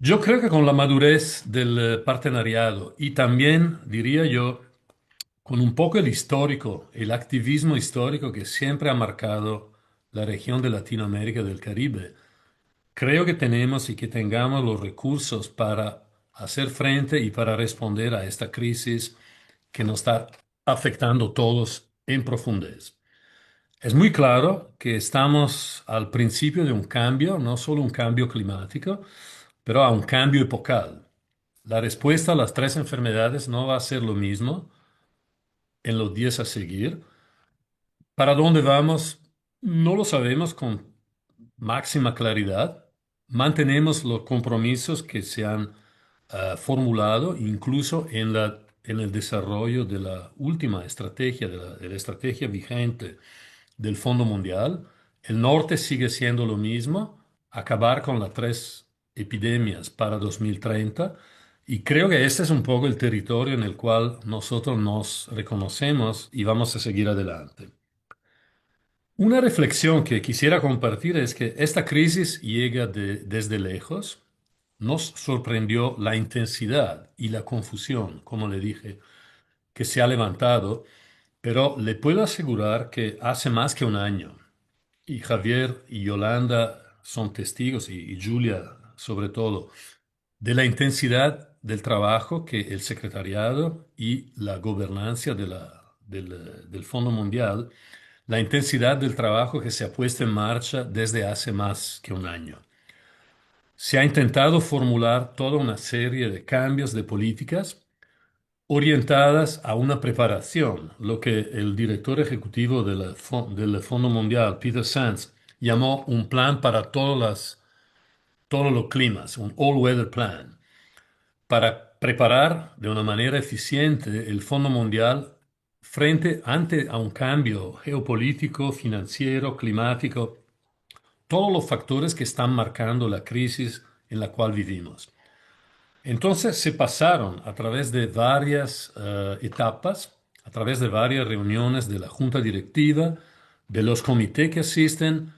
Yo creo que con la madurez del partenariado y también, diría yo, con un poco el histórico, el activismo histórico que siempre ha marcado la región de Latinoamérica y del Caribe, creo que tenemos y que tengamos los recursos para hacer frente y para responder a esta crisis que nos está afectando a todos en profundidad. Es muy claro que estamos al principio de un cambio, no solo un cambio climático, pero a un cambio epocal. La respuesta a las tres enfermedades no va a ser lo mismo en los días a seguir. ¿Para dónde vamos? No lo sabemos con máxima claridad. Mantenemos los compromisos que se han formulado, incluso en el desarrollo de la última estrategia, de la estrategia vigente del Fondo Mundial. El norte sigue siendo lo mismo, acabar con las tres epidemias para 2030. Y creo que este es un poco el territorio en el cual nosotros nos reconocemos y vamos a seguir adelante. Una reflexión que quisiera compartir es que esta crisis llega desde lejos. Nos sorprendió la intensidad y la confusión, como le dije, que se ha levantado, pero le puedo asegurar que hace más que un año, y Javier y Yolanda son testigos, y Julia sobre todo, de la intensidad del trabajo que el secretariado y la gobernancia del Fondo Mundial, la intensidad del trabajo que se ha puesto en marcha desde hace más que un año. Se ha intentado formular toda una serie de cambios de políticas orientadas a una preparación, lo que el director ejecutivo del Fondo Mundial, Peter Sands, llamó un plan para todos los climas, un all-weather plan, para preparar de una manera eficiente el Fondo Mundial ante a un cambio geopolítico, financiero, climático, todos los factores que están marcando la crisis en la cual vivimos. Entonces se pasaron a través de varias etapas, a través de varias reuniones de la junta directiva, de los comités que asisten,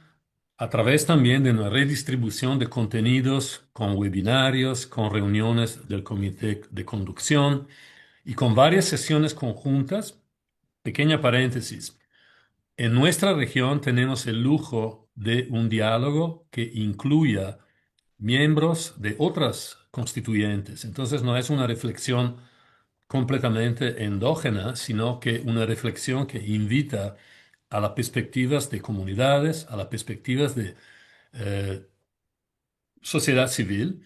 a través también de una redistribución de contenidos con webinarios, con reuniones del comité de conducción y con varias sesiones conjuntas. Pequeña paréntesis. En nuestra región tenemos el lujo de un diálogo que incluya miembros de otras constituyentes. Entonces no es una reflexión completamente endógena, sino que una reflexión que invita a las perspectivas de comunidades, a las perspectivas de eh, sociedad civil.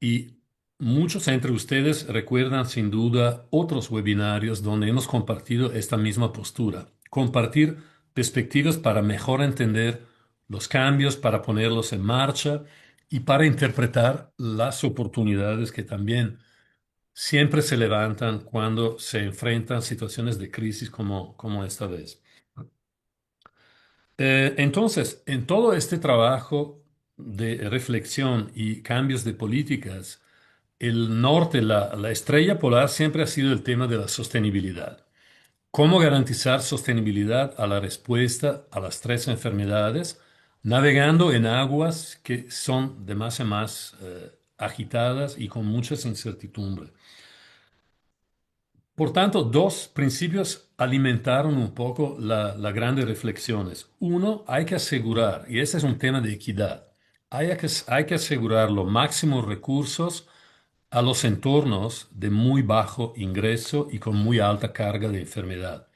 Y muchos entre ustedes recuerdan sin duda otros webinarios donde hemos compartido esta misma postura. Compartir perspectivas para mejor entender los cambios, para ponerlos en marcha y para interpretar las oportunidades que también siempre se levantan cuando se enfrentan situaciones de crisis como esta vez. Entonces, en todo este trabajo de reflexión y cambios de políticas, el norte, la estrella polar siempre ha sido el tema de la sostenibilidad. ¿Cómo garantizar sostenibilidad a la respuesta a las tres enfermedades, navegando en aguas que son de más en más agitadas y con muchas incertidumbres? Por tanto, dos principios alimentaron un poco las grandes reflexiones. Uno, hay que asegurar, y ese es un tema de equidad, hay que asegurar los máximos recursos a los entornos de muy bajo ingreso y con muy alta carga de enfermedad.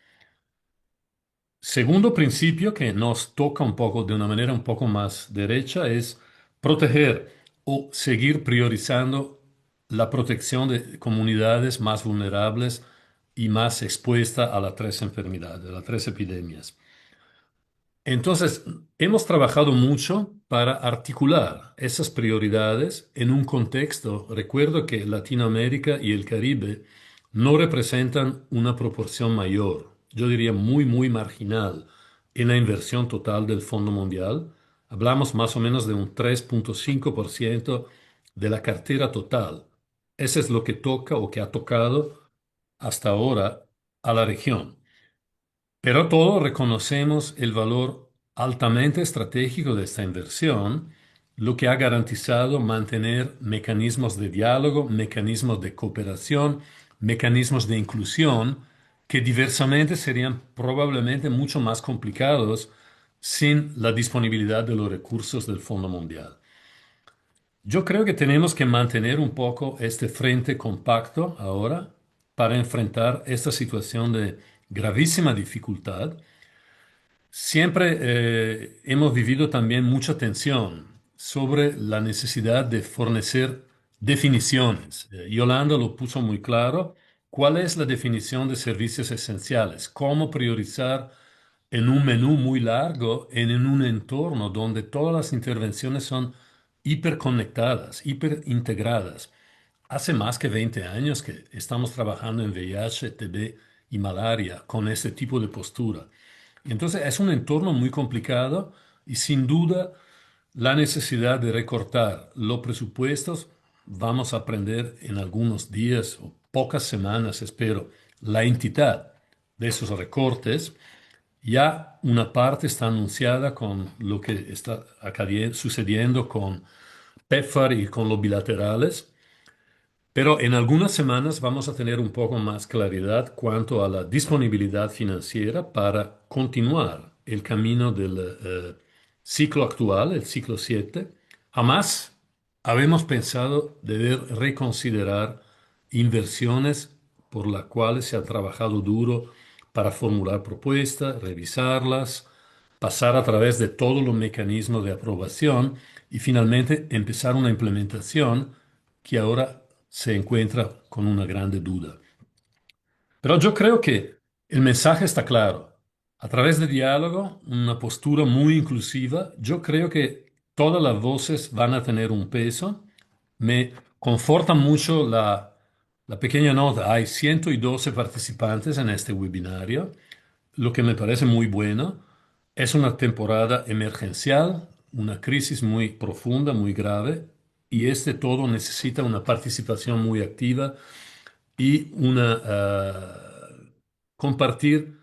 Segundo principio que nos toca un poco de una manera un poco más derecha es proteger o seguir priorizando la protección de comunidades más vulnerables y más expuestas a las tres enfermedades, a las tres epidemias. Entonces, hemos trabajado mucho para articular esas prioridades en un contexto. Recuerdo que Latinoamérica y el Caribe no representan una proporción mayor, yo diría muy, muy marginal, en la inversión total del Fondo Mundial. Hablamos más o menos de un 3,5% de la cartera total. Eso es lo que toca o que ha tocado hasta ahora a la región. Pero todos reconocemos el valor altamente estratégico de esta inversión, lo que ha garantizado mantener mecanismos de diálogo, mecanismos de cooperación, mecanismos de inclusión, que diversamente serían probablemente mucho más complicados sin la disponibilidad de los recursos del Fondo Mundial. Yo creo que tenemos que mantener un poco este frente compacto ahora para enfrentar esta situación de gravísima dificultad. Siempre hemos vivido también mucha tensión sobre la necesidad de fornecer definiciones. Yolanda lo puso muy claro. ¿Cuál es la definición de servicios esenciales? ¿Cómo priorizar en un menú muy largo, en un entorno donde todas las intervenciones son hiperconectadas, hiperintegradas? Hace más que 20 años que estamos trabajando en VIH, TB y malaria con este tipo de postura. Y entonces es un entorno muy complicado y sin duda la necesidad de recortar los presupuestos, vamos a aprender en algunos días o pocas semanas, espero, la entidad de esos recortes. Ya una parte está anunciada con lo que está sucediendo con PEPFAR y con los bilaterales. Pero en algunas semanas vamos a tener un poco más claridad cuanto a la disponibilidad financiera para continuar el camino del ciclo actual, el ciclo 7. Además, habemos pensado deber reconsiderar inversiones por las cuales se ha trabajado duro para formular propuestas, revisarlas, pasar a través de todos los mecanismos de aprobación y finalmente empezar una implementación que ahora se encuentra con una grande duda. Pero yo creo que el mensaje está claro. A través de diálogo, una postura muy inclusiva, yo creo que todas las voces van a tener un peso. Me conforta mucho la pequeña nota. Hay 112 participantes en este webinario, lo que me parece muy bueno. Es una temporada emergencial, una crisis muy profunda, muy grave, y este todo necesita una participación muy activa y compartir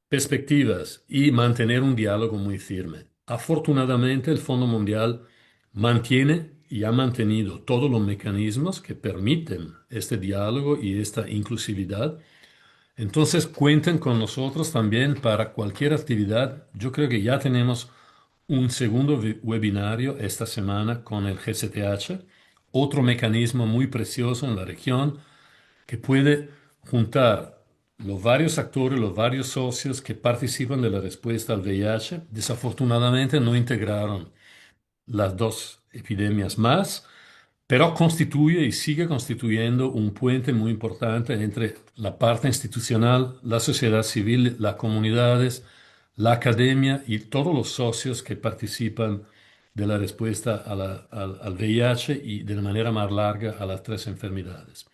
perspectivas y mantener un diálogo muy firme. Afortunadamente, el Fondo Mundial mantiene y ha mantenido todos los mecanismos que permiten este diálogo y esta inclusividad. Entonces, cuenten con nosotros también para cualquier actividad. Yo creo que ya tenemos un segundo webinario esta semana con el GCTH, otro mecanismo muy precioso en la región que puede juntar los varios actores, los varios socios que participan de la respuesta al VIH. Desafortunadamente no integraron las dos epidemias más, pero constituye y sigue constituyendo un puente muy importante entre la parte institucional, la sociedad civil, las comunidades, la academia y todos los socios que participan de la respuesta al VIH y de la manera más larga a las tres enfermedades.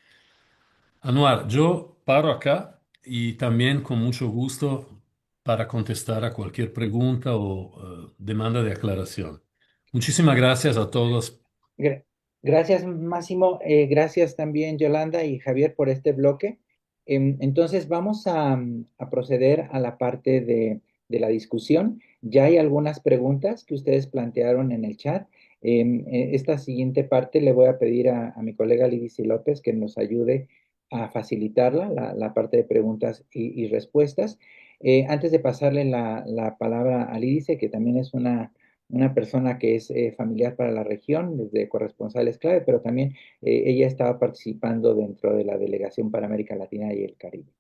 Anuar, yo paro acá y también con mucho gusto para contestar a cualquier pregunta o demanda de aclaración. Muchísimas gracias a todos. Gra- Gracias, Máximo. Gracias también, Yolanda y Javier, por este bloque. Entonces, vamos a proceder a la parte de la discusión. Ya hay algunas preguntas que ustedes plantearon en el chat. Esta siguiente parte le voy a pedir a mi colega Lidicy López que nos ayude a facilitarla, la parte de preguntas y respuestas. Antes de pasarle la palabra a Lidice, que también es una persona que es familiar para la región, desde corresponsales clave, pero también ella estaba participando dentro de la Delegación para América Latina y el Caribe.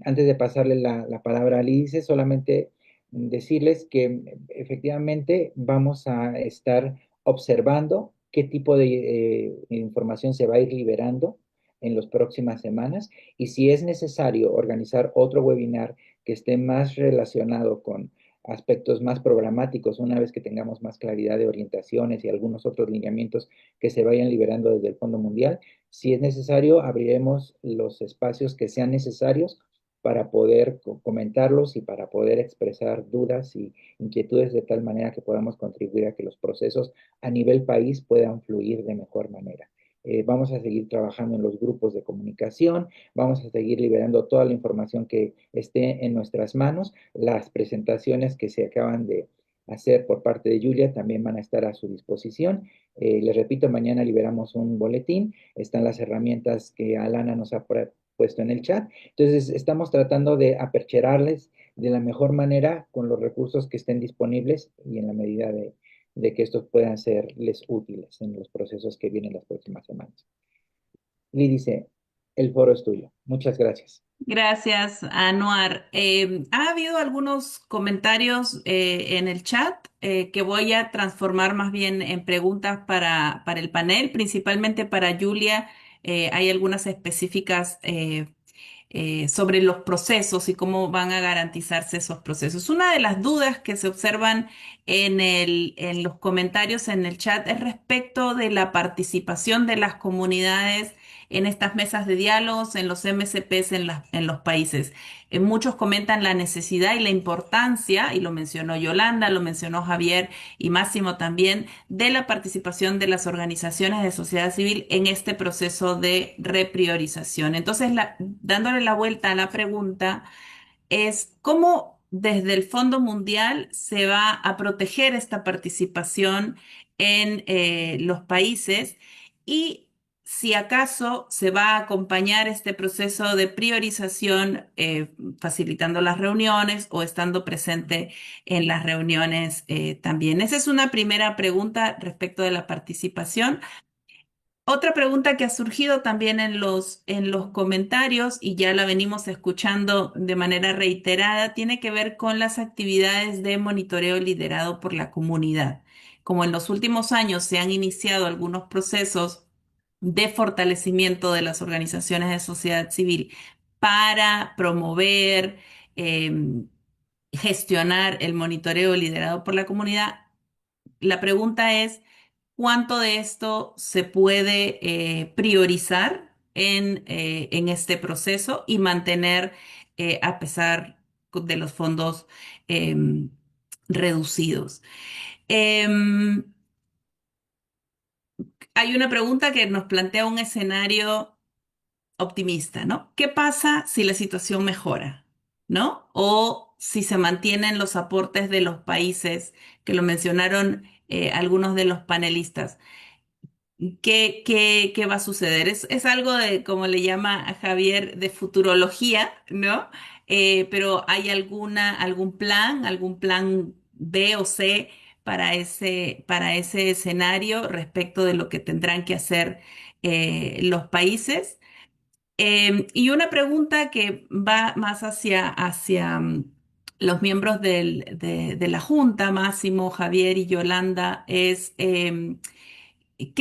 Antes de pasarle la palabra a Lice, solamente decirles que efectivamente vamos a estar observando qué tipo de información se va a ir liberando en las próximas semanas y si es necesario organizar otro webinar que esté más relacionado con aspectos más programáticos, una vez que tengamos más claridad de orientaciones y algunos otros lineamientos que se vayan liberando desde el Fondo Mundial. Si es necesario, abriremos los espacios que sean necesarios para poder comentarlos y para poder expresar dudas y inquietudes de tal manera que podamos contribuir a que los procesos a nivel país puedan fluir de mejor manera. Vamos a seguir trabajando en los grupos de comunicación, vamos a seguir liberando toda la información que esté en nuestras manos. Las presentaciones que se acaban de hacer por parte de Julia también van a estar a su disposición. Les repito, mañana liberamos un boletín, están las herramientas que Alana nos ha puesto en el chat. Entonces, estamos tratando de apercherarles de la mejor manera con los recursos que estén disponibles y en la medida de que estos puedan serles útiles en los procesos que vienen las próximas semanas. Lee dice, el foro es tuyo. Muchas gracias. Gracias, Anuar. Ha habido algunos comentarios en el chat que voy a transformar más bien en preguntas para el panel, principalmente para Julia. Hay algunas específicas sobre los procesos y cómo van a garantizarse esos procesos. Una de las dudas que se observan en los comentarios en el chat es respecto de la participación de las comunidades en estas mesas de diálogos, en los MCPs en los países. Muchos comentan la necesidad y la importancia, y lo mencionó Yolanda, lo mencionó Javier y Máximo también, de la participación de las organizaciones de sociedad civil en este proceso de repriorización. Entonces, dándole la vuelta a la pregunta, es cómo desde el Fondo Mundial se va a proteger esta participación en los países y si acaso se va a acompañar este proceso de priorización facilitando las reuniones o estando presente en las reuniones también. Esa es una primera pregunta respecto de la participación. Otra pregunta que ha surgido también en los comentarios y ya la venimos escuchando de manera reiterada tiene que ver con las actividades de monitoreo liderado por la comunidad. Como en los últimos años se han iniciado algunos procesos de fortalecimiento de las organizaciones de sociedad civil para promover, gestionar el monitoreo liderado por la comunidad, la pregunta es, ¿cuánto de esto se puede priorizar en este proceso y mantener a pesar de los fondos em, reducidos? Em, Hay una pregunta que nos plantea un escenario optimista, ¿no? ¿Qué pasa si la situación mejora, ¿no? O si se mantienen los aportes de los países, que lo mencionaron algunos de los panelistas. ¿Qué va a suceder? Es algo de, como le llama a Javier, de futurología, ¿no? Pero ¿hay algún plan B o C para ese escenario respecto de lo que tendrán que hacer los países? Y una pregunta que va más hacia los miembros de la Junta, Máximo, Javier y Yolanda, es ¿qué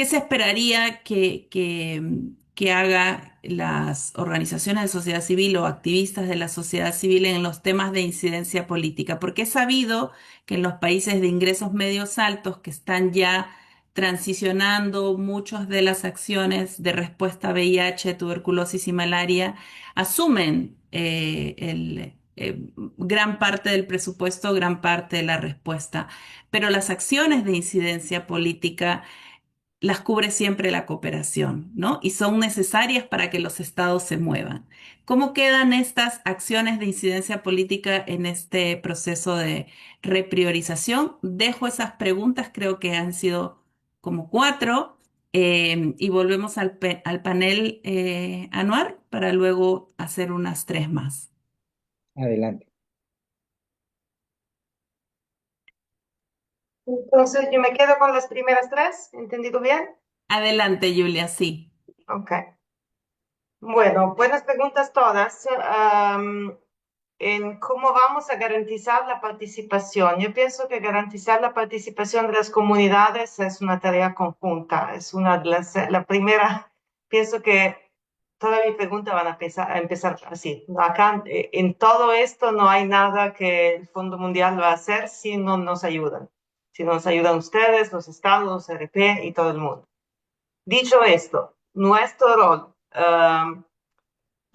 se esperaría que haga las organizaciones de sociedad civil o activistas de la sociedad civil en los temas de incidencia política? Porque es sabido que en los países de ingresos medios altos que están ya transicionando muchas de las acciones de respuesta a VIH, tuberculosis y malaria, asumen gran parte del presupuesto, gran parte de la respuesta, pero las acciones de incidencia política las cubre siempre la cooperación, ¿no? Y son necesarias para que los estados se muevan. ¿Cómo quedan estas acciones de incidencia política en este proceso de repriorización? Dejo esas preguntas, creo que han sido como 4, y volvemos al panel anual para luego hacer unas 3 más. Adelante. Entonces, yo me quedo con las primeras 3, ¿entendido bien? Adelante, Julia, sí. Ok. Bueno, buenas preguntas todas. En cómo vamos a garantizar la participación. Yo pienso que garantizar la participación de las comunidades es una tarea conjunta. Es una de la primera, pienso que toda mi pregunta van a empezar así. Acá, en todo esto no hay nada que el Fondo Mundial va a hacer si no nos ayudan. Si no nos ayudan ustedes, los estados, RP y todo el mundo. Dicho esto, nuestro rol,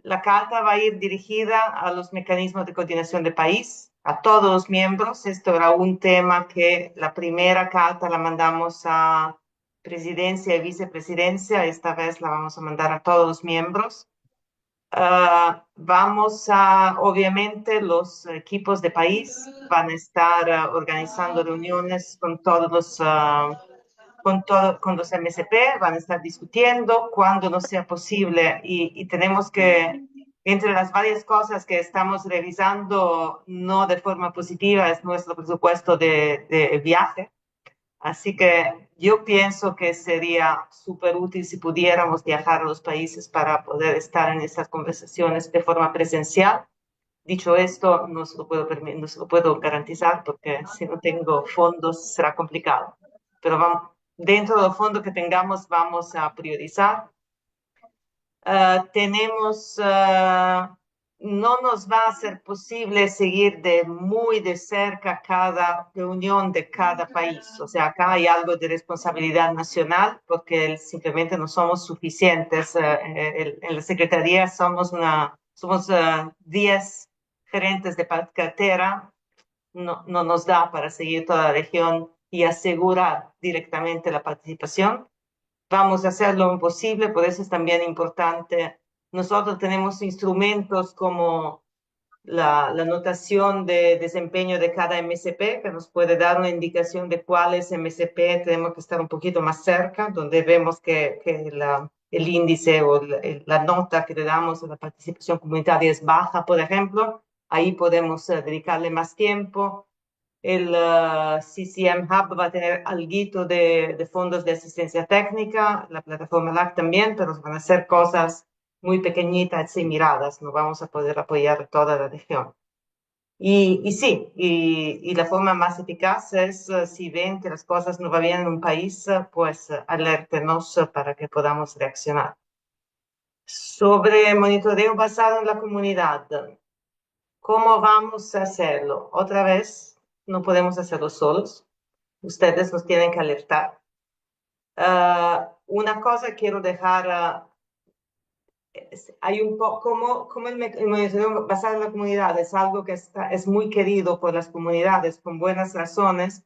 la carta va a ir dirigida a los mecanismos de coordinación de país, a todos los miembros. Esto era un tema que la primera carta la mandamos a presidencia y vicepresidencia. Esta vez la vamos a mandar a todos los miembros. Obviamente, los equipos de país van a estar organizando reuniones con todos con los MSP, van a estar discutiendo cuando no sea posible y tenemos que, entre las varias cosas que estamos revisando, no de forma positiva, es nuestro presupuesto de viaje. Así que yo pienso que sería súper útil si pudiéramos viajar a los países para poder estar en esas conversaciones de forma presencial. Dicho esto, no se lo puedo garantizar porque si no tengo fondos será complicado. Pero vamos, dentro del fondo que tengamos vamos a priorizar. No nos va a ser posible seguir muy de cerca cada reunión de cada país. O sea, acá hay algo de responsabilidad nacional porque simplemente no somos suficientes. En la Secretaría somos 10 gerentes de cartera. No nos da para seguir toda la región y asegurar directamente la participación. Vamos a hacer lo imposible, por eso es también importante. Nosotros tenemos instrumentos como la notación de desempeño de cada MSP, que nos puede dar una indicación de cuáles MSP tenemos que estar un poquito más cerca, donde vemos que el índice o la nota que le damos a la participación comunitaria es baja, por ejemplo. Ahí podemos dedicarle más tiempo. El CCM Hub va a tener algo de fondos de asistencia técnica, la plataforma LAC también, pero van a ser cosas muy pequeñitas y miradas, no vamos a poder apoyar toda la región. Y sí, y la forma más eficaz es, si ven que las cosas no van bien en un país, pues alértenos para que podamos reaccionar. Sobre monitoreo basado en la comunidad, ¿cómo vamos a hacerlo? Otra vez, no podemos hacerlo solos. Ustedes nos tienen que alertar. Una cosa quiero dejar, hay un poco, como el monitoreo basado en la comunidad es algo que es muy querido por las comunidades con buenas razones,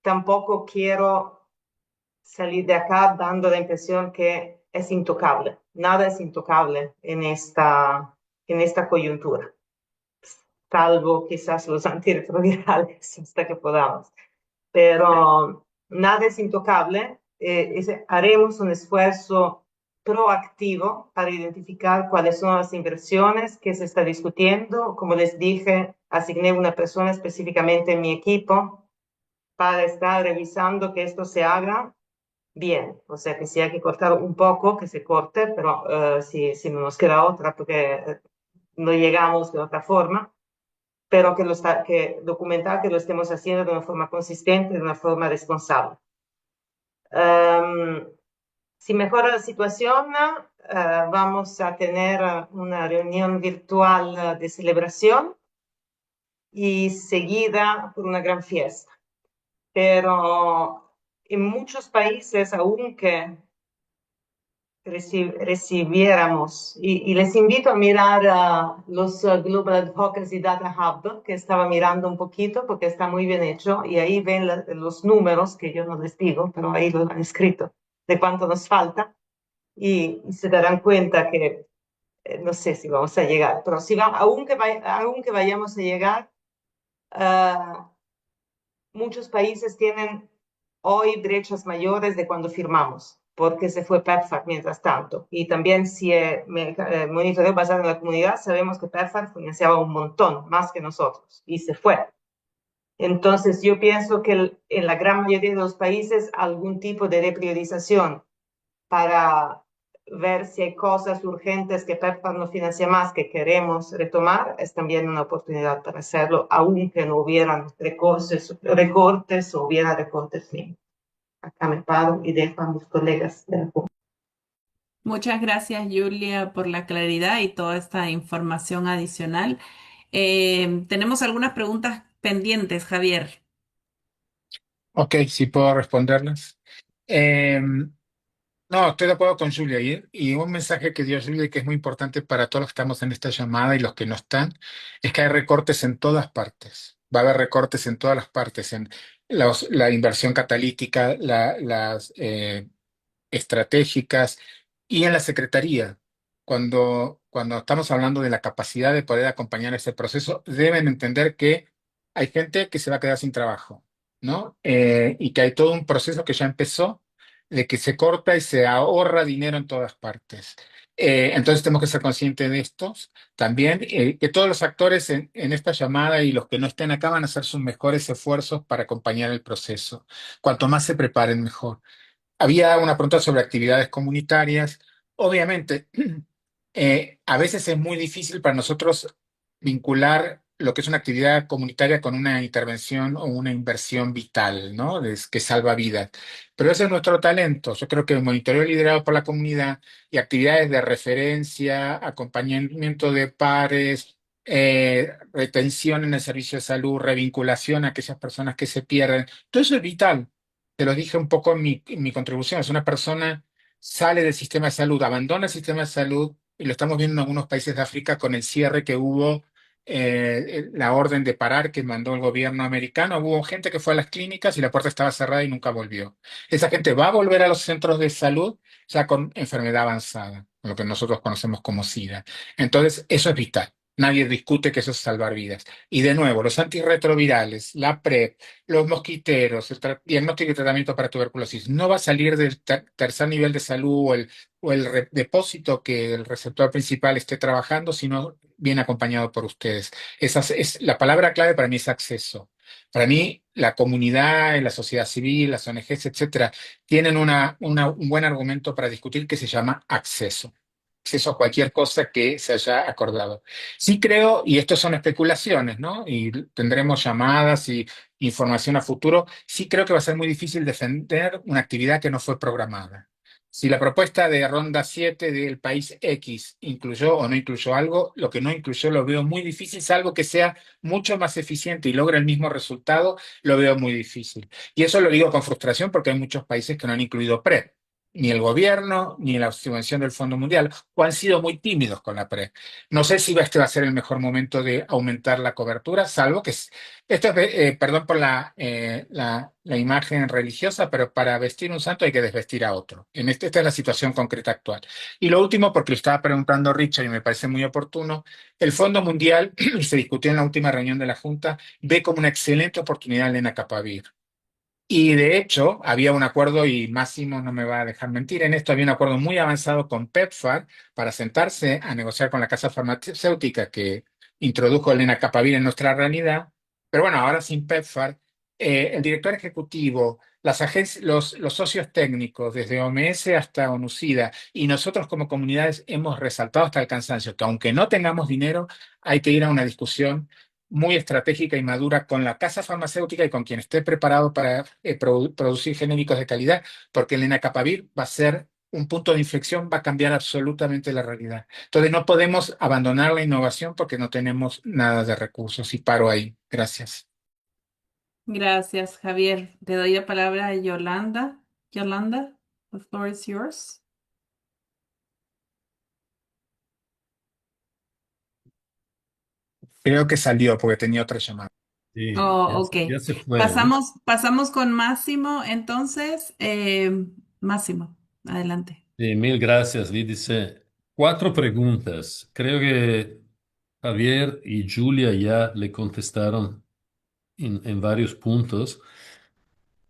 tampoco quiero salir de acá dando la impresión que es intocable. Nada es intocable en esta coyuntura, salvo quizás los antirretrovirales hasta que podamos. Pero nada es intocable. Haremos un esfuerzo proactivo para identificar cuáles son las inversiones que se está discutiendo. Como les dije, asigné una persona específicamente en mi equipo para estar revisando que esto se haga bien. O sea, que si hay que cortar un poco, que se corte, pero si no nos queda otra, porque no llegamos de otra forma, pero que documentar que lo estemos haciendo de una forma consistente, de una forma responsable. Si mejora la situación, vamos a tener una reunión virtual de celebración y seguida por una gran fiesta. Pero en muchos países, aunque recibiéramos, y les invito a mirar los Global Advocacy Data Hub, que estaba mirando un poquito porque está muy bien hecho, y ahí ven los números, que yo no les digo, pero ahí lo han escrito, de cuánto nos falta, y se darán cuenta que no sé si vamos a llegar, pero si aunque vayamos a llegar, muchos países tienen hoy brechas mayores de cuando firmamos, porque se fue PEPFAR mientras tanto. Y también si monitoreo basado en la comunidad, sabemos que PEPFAR financiaba un montón, más que nosotros, y se fue. Entonces yo pienso que en la gran mayoría de los países algún tipo de repriorización para ver si hay cosas urgentes que PEPFAR no financia más que queremos retomar, es también una oportunidad para hacerlo, aunque no hubieran recortes o hubiera recortes. Acá me paro y dejo a mis colegas de la Junta. Muchas gracias, Julia, por la claridad y toda esta información adicional. Tenemos algunas preguntas pendientes, Javier. Ok, sí puedo responderlas. No, estoy de acuerdo con Julia y un mensaje que dio Julia y que es muy importante para todos los que estamos en esta llamada y los que no están, es que hay recortes en todas partes. Va a haber recortes en todas las partes, en la inversión catalítica, estratégicas y en la Secretaría. Cuando estamos hablando de la capacidad de poder acompañar ese proceso, deben entender que hay gente que se va a quedar sin trabajo, ¿no? Y que hay todo un proceso que ya empezó, de que se corta y se ahorra dinero en todas partes. Entonces tenemos que ser conscientes de estos. También que todos los actores en esta llamada y los que no estén acá van a hacer sus mejores esfuerzos para acompañar el proceso. Cuanto más se preparen, mejor. Había una pregunta sobre actividades comunitarias. Obviamente, a veces es muy difícil para nosotros vincular lo que es una actividad comunitaria con una intervención o una inversión vital, ¿no? Que salva vidas. Pero ese es nuestro talento. Yo creo que el monitoreo liderado por la comunidad y actividades de referencia, acompañamiento de pares, retención en el servicio de salud, revinculación a aquellas personas que se pierden, todo eso es vital. Te lo dije un poco en mi contribución. Es una persona sale del sistema de salud, abandona el sistema de salud, y lo estamos viendo en algunos países de África con el cierre que hubo, la orden de parar que mandó el gobierno americano. Hubo gente que fue a las clínicas y la puerta estaba cerrada y nunca volvió. Esa gente va a volver a los centros de salud ya con enfermedad avanzada, lo que nosotros conocemos como SIDA. Entonces, eso es vital. Nadie discute que eso es salvar vidas. Y de nuevo, los antirretrovirales, la PrEP, los mosquiteros, el diagnóstico y tratamiento para tuberculosis, no va a salir del tercer nivel de salud o el depósito que el receptor principal esté trabajando, sino viene acompañado por ustedes. La palabra clave para mí es acceso. Para mí, la comunidad, la sociedad civil, las ONGs, etcétera, tienen un buen argumento para discutir que se llama acceso. Acceso a cualquier cosa que se haya acordado. Sí creo, y esto son especulaciones, ¿no? Y tendremos llamadas y información a futuro. Sí creo que va a ser muy difícil defender una actividad que no fue programada. Si la propuesta de Ronda 7 del país X incluyó o no incluyó algo, lo que no incluyó lo veo muy difícil, salvo que sea mucho más eficiente y logre el mismo resultado, lo veo muy difícil. Y eso lo digo con frustración porque hay muchos países que no han incluido PrEP. Ni el gobierno, ni la subvención del Fondo Mundial, o han sido muy tímidos con la PrEP. No sé si este va a ser el mejor momento de aumentar la cobertura, salvo que esto es, perdón por la imagen religiosa, pero para vestir un santo hay que desvestir a otro. Esta es la situación concreta actual. Y lo último, porque lo estaba preguntando Richard y me parece muy oportuno, el Fondo Mundial, se discutió en la última reunión de la Junta, ve como una excelente oportunidad el Lenacapavir. Y de hecho, había un acuerdo, y Máximo no me va a dejar mentir en esto, había un acuerdo muy avanzado con PEPFAR para sentarse a negociar con la casa farmacéutica que introdujo el lenacapavir en nuestra realidad. Pero bueno, ahora sin PEPFAR, el director ejecutivo, las agencias, los socios técnicos, desde OMS hasta ONUCIDA, y nosotros como comunidades hemos resaltado hasta el cansancio que aunque no tengamos dinero, hay que ir a una discusión muy estratégica y madura con la casa farmacéutica y con quien esté preparado para producir genéricos de calidad, porque el lenacapavir va a ser un punto de inflexión, va a cambiar absolutamente la realidad. Entonces no podemos abandonar la innovación porque no tenemos nada de recursos. Y paro ahí. Gracias. Gracias, Javier. Te doy la palabra a Yolanda. Yolanda, the floor is yours. Creo que salió porque tenía otra llamada. Sí, Oh, ok. ya se fue, ¿no? Pasamos con Máximo, entonces. Máximo, adelante. Sí, mil gracias, Lídice. Cuatro preguntas. Creo que Javier y Julia ya le contestaron en varios puntos.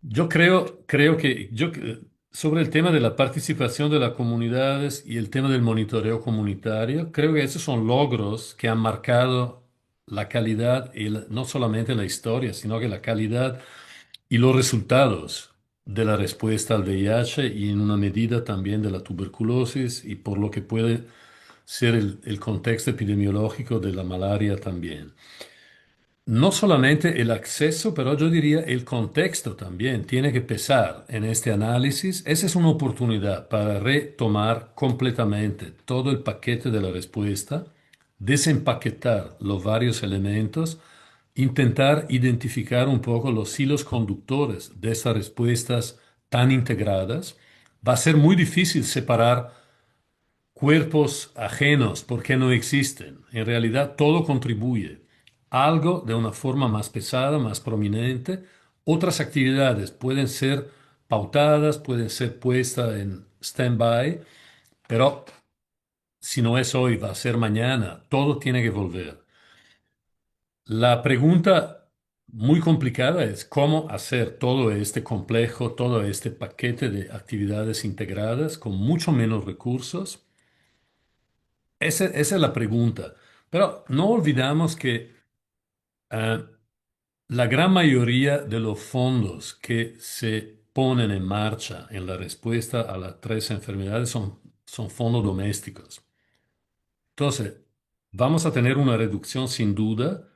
Yo creo que sobre el tema de la participación de las comunidades y el tema del monitoreo comunitario, creo que esos son logros que han marcado la calidad, y no solamente la historia, sino que la calidad y los resultados de la respuesta al VIH y en una medida también de la tuberculosis y por lo que puede ser el contexto epidemiológico de la malaria también. No solamente el acceso, pero yo diría el contexto también tiene que pesar en este análisis. Esa es una oportunidad para retomar completamente todo el paquete de la respuesta, desempaquetar los varios elementos, intentar identificar un poco los hilos conductores de estas respuestas tan integradas. Va a ser muy difícil separar cuerpos ajenos porque no existen. En realidad todo contribuye. Algo de una forma más pesada, más prominente. Otras actividades pueden ser pautadas, pueden ser puestas en stand-by, pero si no es hoy, va a ser mañana, todo tiene que volver. La pregunta muy complicada es cómo hacer todo este complejo, todo este paquete de actividades integradas con mucho menos recursos. Esa es la pregunta. Pero no olvidamos que eh, la gran mayoría de los fondos que se ponen en marcha en la respuesta a las tres enfermedades son fondos domésticos. Entonces, vamos a tener una reducción sin duda,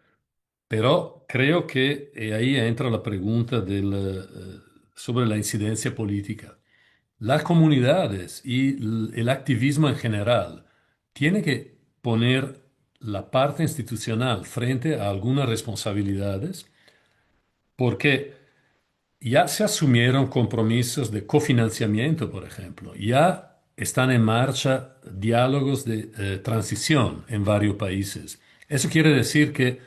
pero creo que ahí entra la pregunta sobre la incidencia política. Las comunidades y el activismo en general tienen que poner la parte institucional frente a algunas responsabilidades porque ya se asumieron compromisos de cofinanciamiento, por ejemplo. Ya están en marcha diálogos de transición en varios países. Eso quiere decir que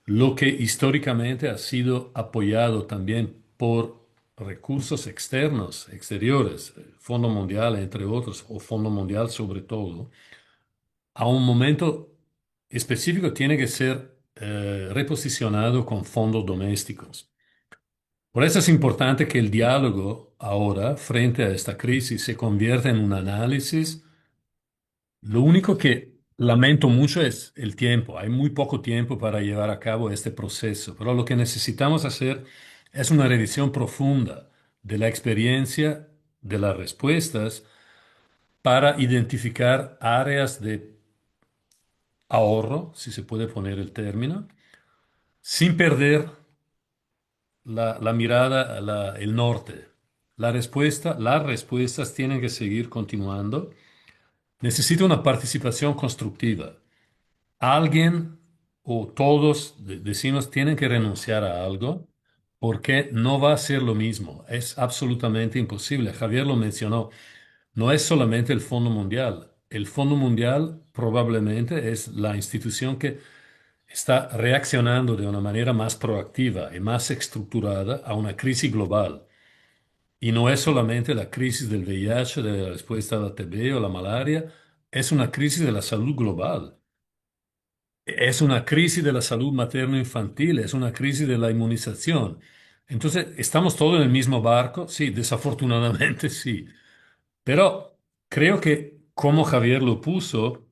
lo que históricamente ha sido apoyado también por recursos externos, exteriores, el Fondo Mundial, entre otros, o Fondo Mundial sobre todo, a un momento específico tiene que ser reposicionado con fondos domésticos. Por eso es importante que el diálogo ahora, frente a esta crisis, se convierta en un análisis. Lo único que lamento mucho es el tiempo. Hay muy poco tiempo para llevar a cabo este proceso, pero lo que necesitamos hacer es una revisión profunda de la experiencia, de las respuestas, para identificar áreas de ahorro, si se puede poner el término, sin perder la mirada, el norte. Las respuestas tienen que seguir continuando. Necesita una participación constructiva. Alguien o todos, decimos, tienen que renunciar a algo porque no va a ser lo mismo. Es absolutamente imposible. Javier lo mencionó. No es solamente el Fondo Mundial. El Fondo Mundial probablemente es la institución que está reaccionando de una manera más proactiva y más estructurada a una crisis global. Y no es solamente la crisis del VIH, de la respuesta a la TB o la malaria, es una crisis de la salud global. Es una crisis de la salud materno-infantil, es una crisis de la inmunización. Entonces, ¿estamos todos en el mismo barco? Sí, desafortunadamente sí. Pero creo que, como Javier lo puso,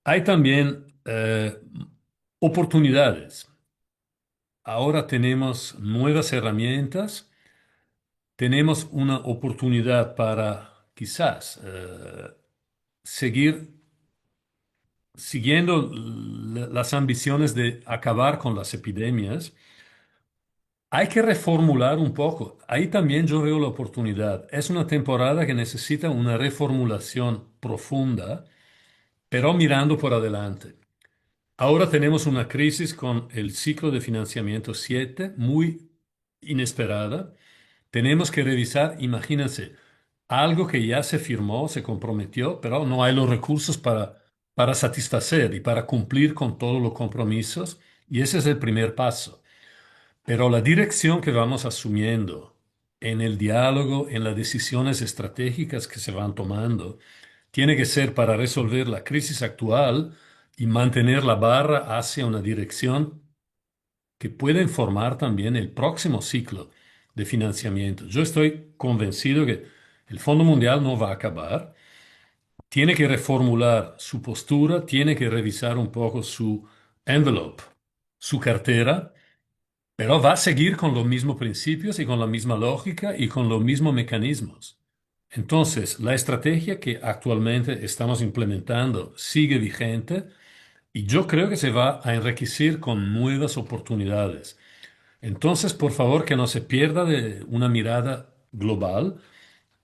hay también oportunidades. Ahora tenemos nuevas herramientas, tenemos una oportunidad para quizás seguir siguiendo las ambiciones de acabar con las epidemias. Hay que reformular un poco. Ahí también yo veo la oportunidad. Es una temporada que necesita una reformulación profunda, pero mirando por adelante. Ahora tenemos una crisis con el ciclo de financiamiento 7, muy inesperada. Tenemos que revisar, imagínense, algo que ya se firmó, se comprometió, pero no hay los recursos para satisfacer y para cumplir con todos los compromisos. Y ese es el primer paso. Pero la dirección que vamos asumiendo en el diálogo, en las decisiones estratégicas que se van tomando, tiene que ser para resolver la crisis actual y mantener la barra hacia una dirección que pueda informar también el próximo ciclo de financiamiento. Yo estoy convencido que el Fondo Mundial no va a acabar. Tiene que reformular su postura, tiene que revisar un poco su envelope, su cartera, pero va a seguir con los mismos principios y con la misma lógica y con los mismos mecanismos. Entonces, la estrategia que actualmente estamos implementando sigue vigente y yo creo que se va a enriquecer con nuevas oportunidades. Entonces, por favor, que no se pierda de una mirada global.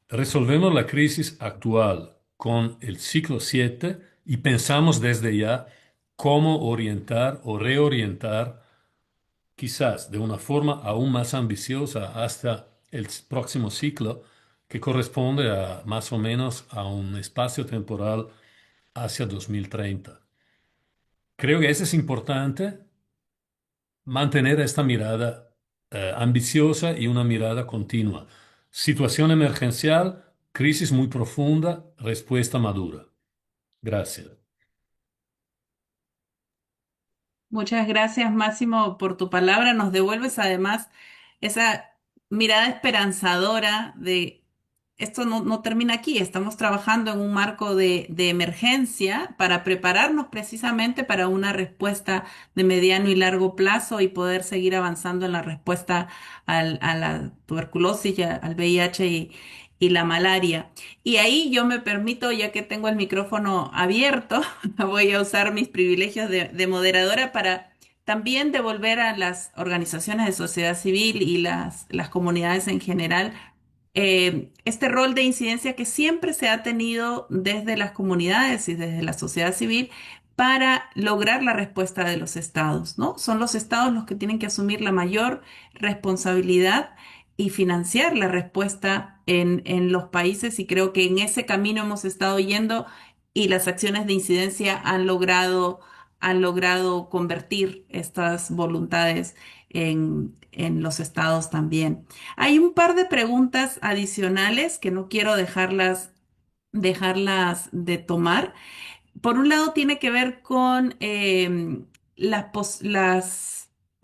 Resolvemos la crisis actual con el ciclo 7 y pensamos desde ya cómo orientar o reorientar quizás de una forma aún más ambiciosa hasta el próximo ciclo que corresponde a más o menos a un espacio temporal hacia 2030. Creo que eso es importante, mantener esta mirada ambiciosa y una mirada continua. Situación emergencial, crisis muy profunda, respuesta madura. Gracias. Muchas gracias, Máximo, por tu palabra. Nos devuelves además esa mirada esperanzadora de esto no termina aquí. Estamos trabajando en un marco de emergencia para prepararnos precisamente para una respuesta de mediano y largo plazo y poder seguir avanzando en la respuesta a la tuberculosis, al VIH y la malaria. Y ahí yo me permito, ya que tengo el micrófono abierto, voy a usar mis privilegios de moderadora para también devolver a las organizaciones de sociedad civil y las comunidades en general este rol de incidencia que siempre se ha tenido desde las comunidades y desde la sociedad civil para lograr la respuesta de los estados, ¿no? Son los estados los que tienen que asumir la mayor responsabilidad y financiar la respuesta en los países y creo que en ese camino hemos estado yendo y las acciones de incidencia han logrado convertir estas voluntades en los estados también. Hay un par de preguntas adicionales que no quiero dejarlas de tomar. Por un lado, tiene que ver con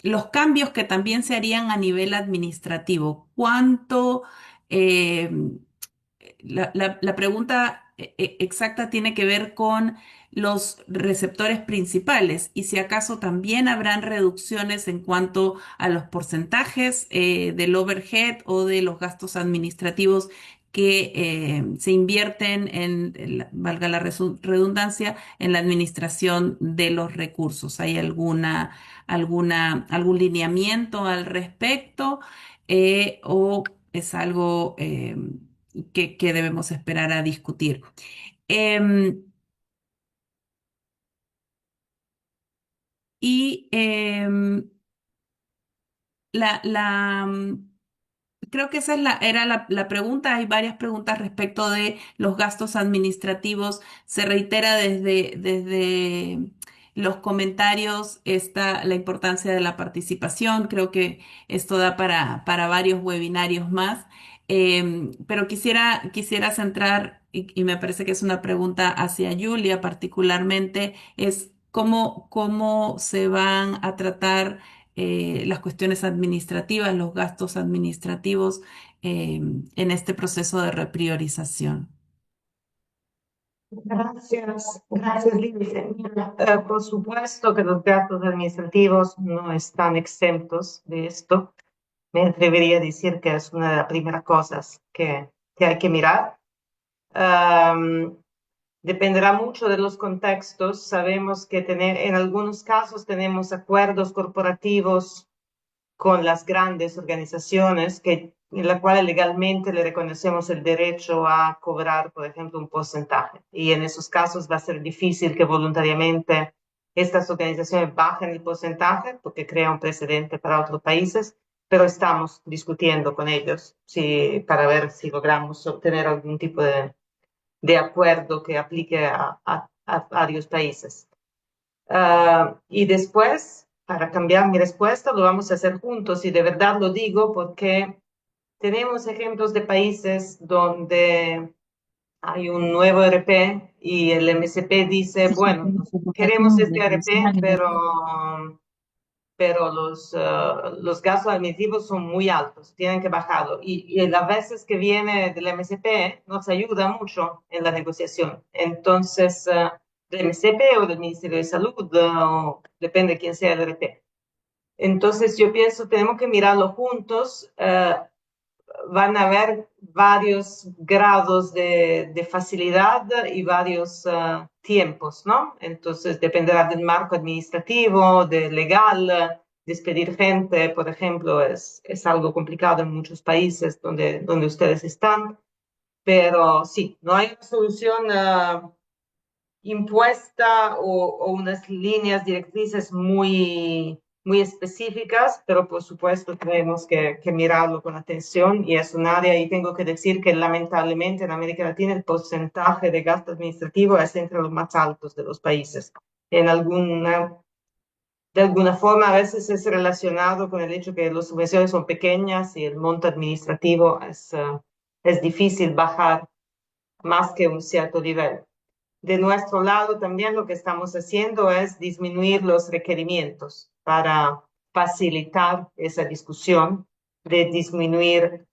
los cambios que también se harían a nivel administrativo. Eh, la pregunta exacta tiene que ver con los receptores principales y si acaso también habrán reducciones en cuanto a los porcentajes del overhead o de los gastos administrativos que se invierten valga la redundancia, en la administración de los recursos. ¿Hay algún lineamiento al respecto o es algo que debemos esperar a discutir? Em, y la, la, mm, creo que esa era la pregunta. Hay varias preguntas respecto de los gastos administrativos. Se reitera desde los comentarios la importancia de la participación. Creo que esto da para varios webinarios más. Pero quisiera centrar, y me parece que es una pregunta hacia Julia particularmente, es cómo se van a tratar las cuestiones administrativas, los gastos administrativos en este proceso de repriorización. Gracias, Lindsay. Por supuesto que los gastos administrativos no están exentos de esto. Me atrevería a decir que es una de las primeras cosas que hay que mirar. Dependerá mucho de los contextos. Sabemos que en algunos casos tenemos acuerdos corporativos con las grandes organizaciones en la cual legalmente le reconocemos el derecho a cobrar, por ejemplo, un porcentaje. Y en esos casos va a ser difícil que voluntariamente estas organizaciones bajen el porcentaje porque crea un precedente para otros países, pero estamos discutiendo con ellos para ver si logramos obtener algún tipo de acuerdo que aplique a varios países. Y después, para cambiar mi respuesta, lo vamos a hacer juntos y de verdad lo digo porque tenemos ejemplos de países donde hay un nuevo ERP y el MSP dice, bueno, queremos este ERP, pero los gastos administrativos son muy altos, tienen que bajarlo. Y las veces que viene del MSP nos ayuda mucho en la negociación. Entonces, del MSP o del Ministerio de Salud, depende de quién sea el RP. Entonces, yo pienso, tenemos que mirarlo juntos. Van a haber varios grados de facilidad y varios tiempos, ¿no? Entonces dependerá del marco administrativo, de legal. Despedir gente, por ejemplo, es algo complicado en muchos países donde ustedes están, pero sí, no hay una solución impuesta o unas líneas directrices muy específicas, pero por supuesto tenemos que mirarlo con atención y es un área, y tengo que decir que lamentablemente en América Latina el porcentaje de gasto administrativo es entre los más altos de los países. De alguna forma a veces es relacionado con el hecho que las subvenciones son pequeñas y el monto administrativo es difícil bajar más que un cierto nivel. De nuestro lado también lo que estamos haciendo es disminuir los requerimientos para facilitar esa discusión, de disminuir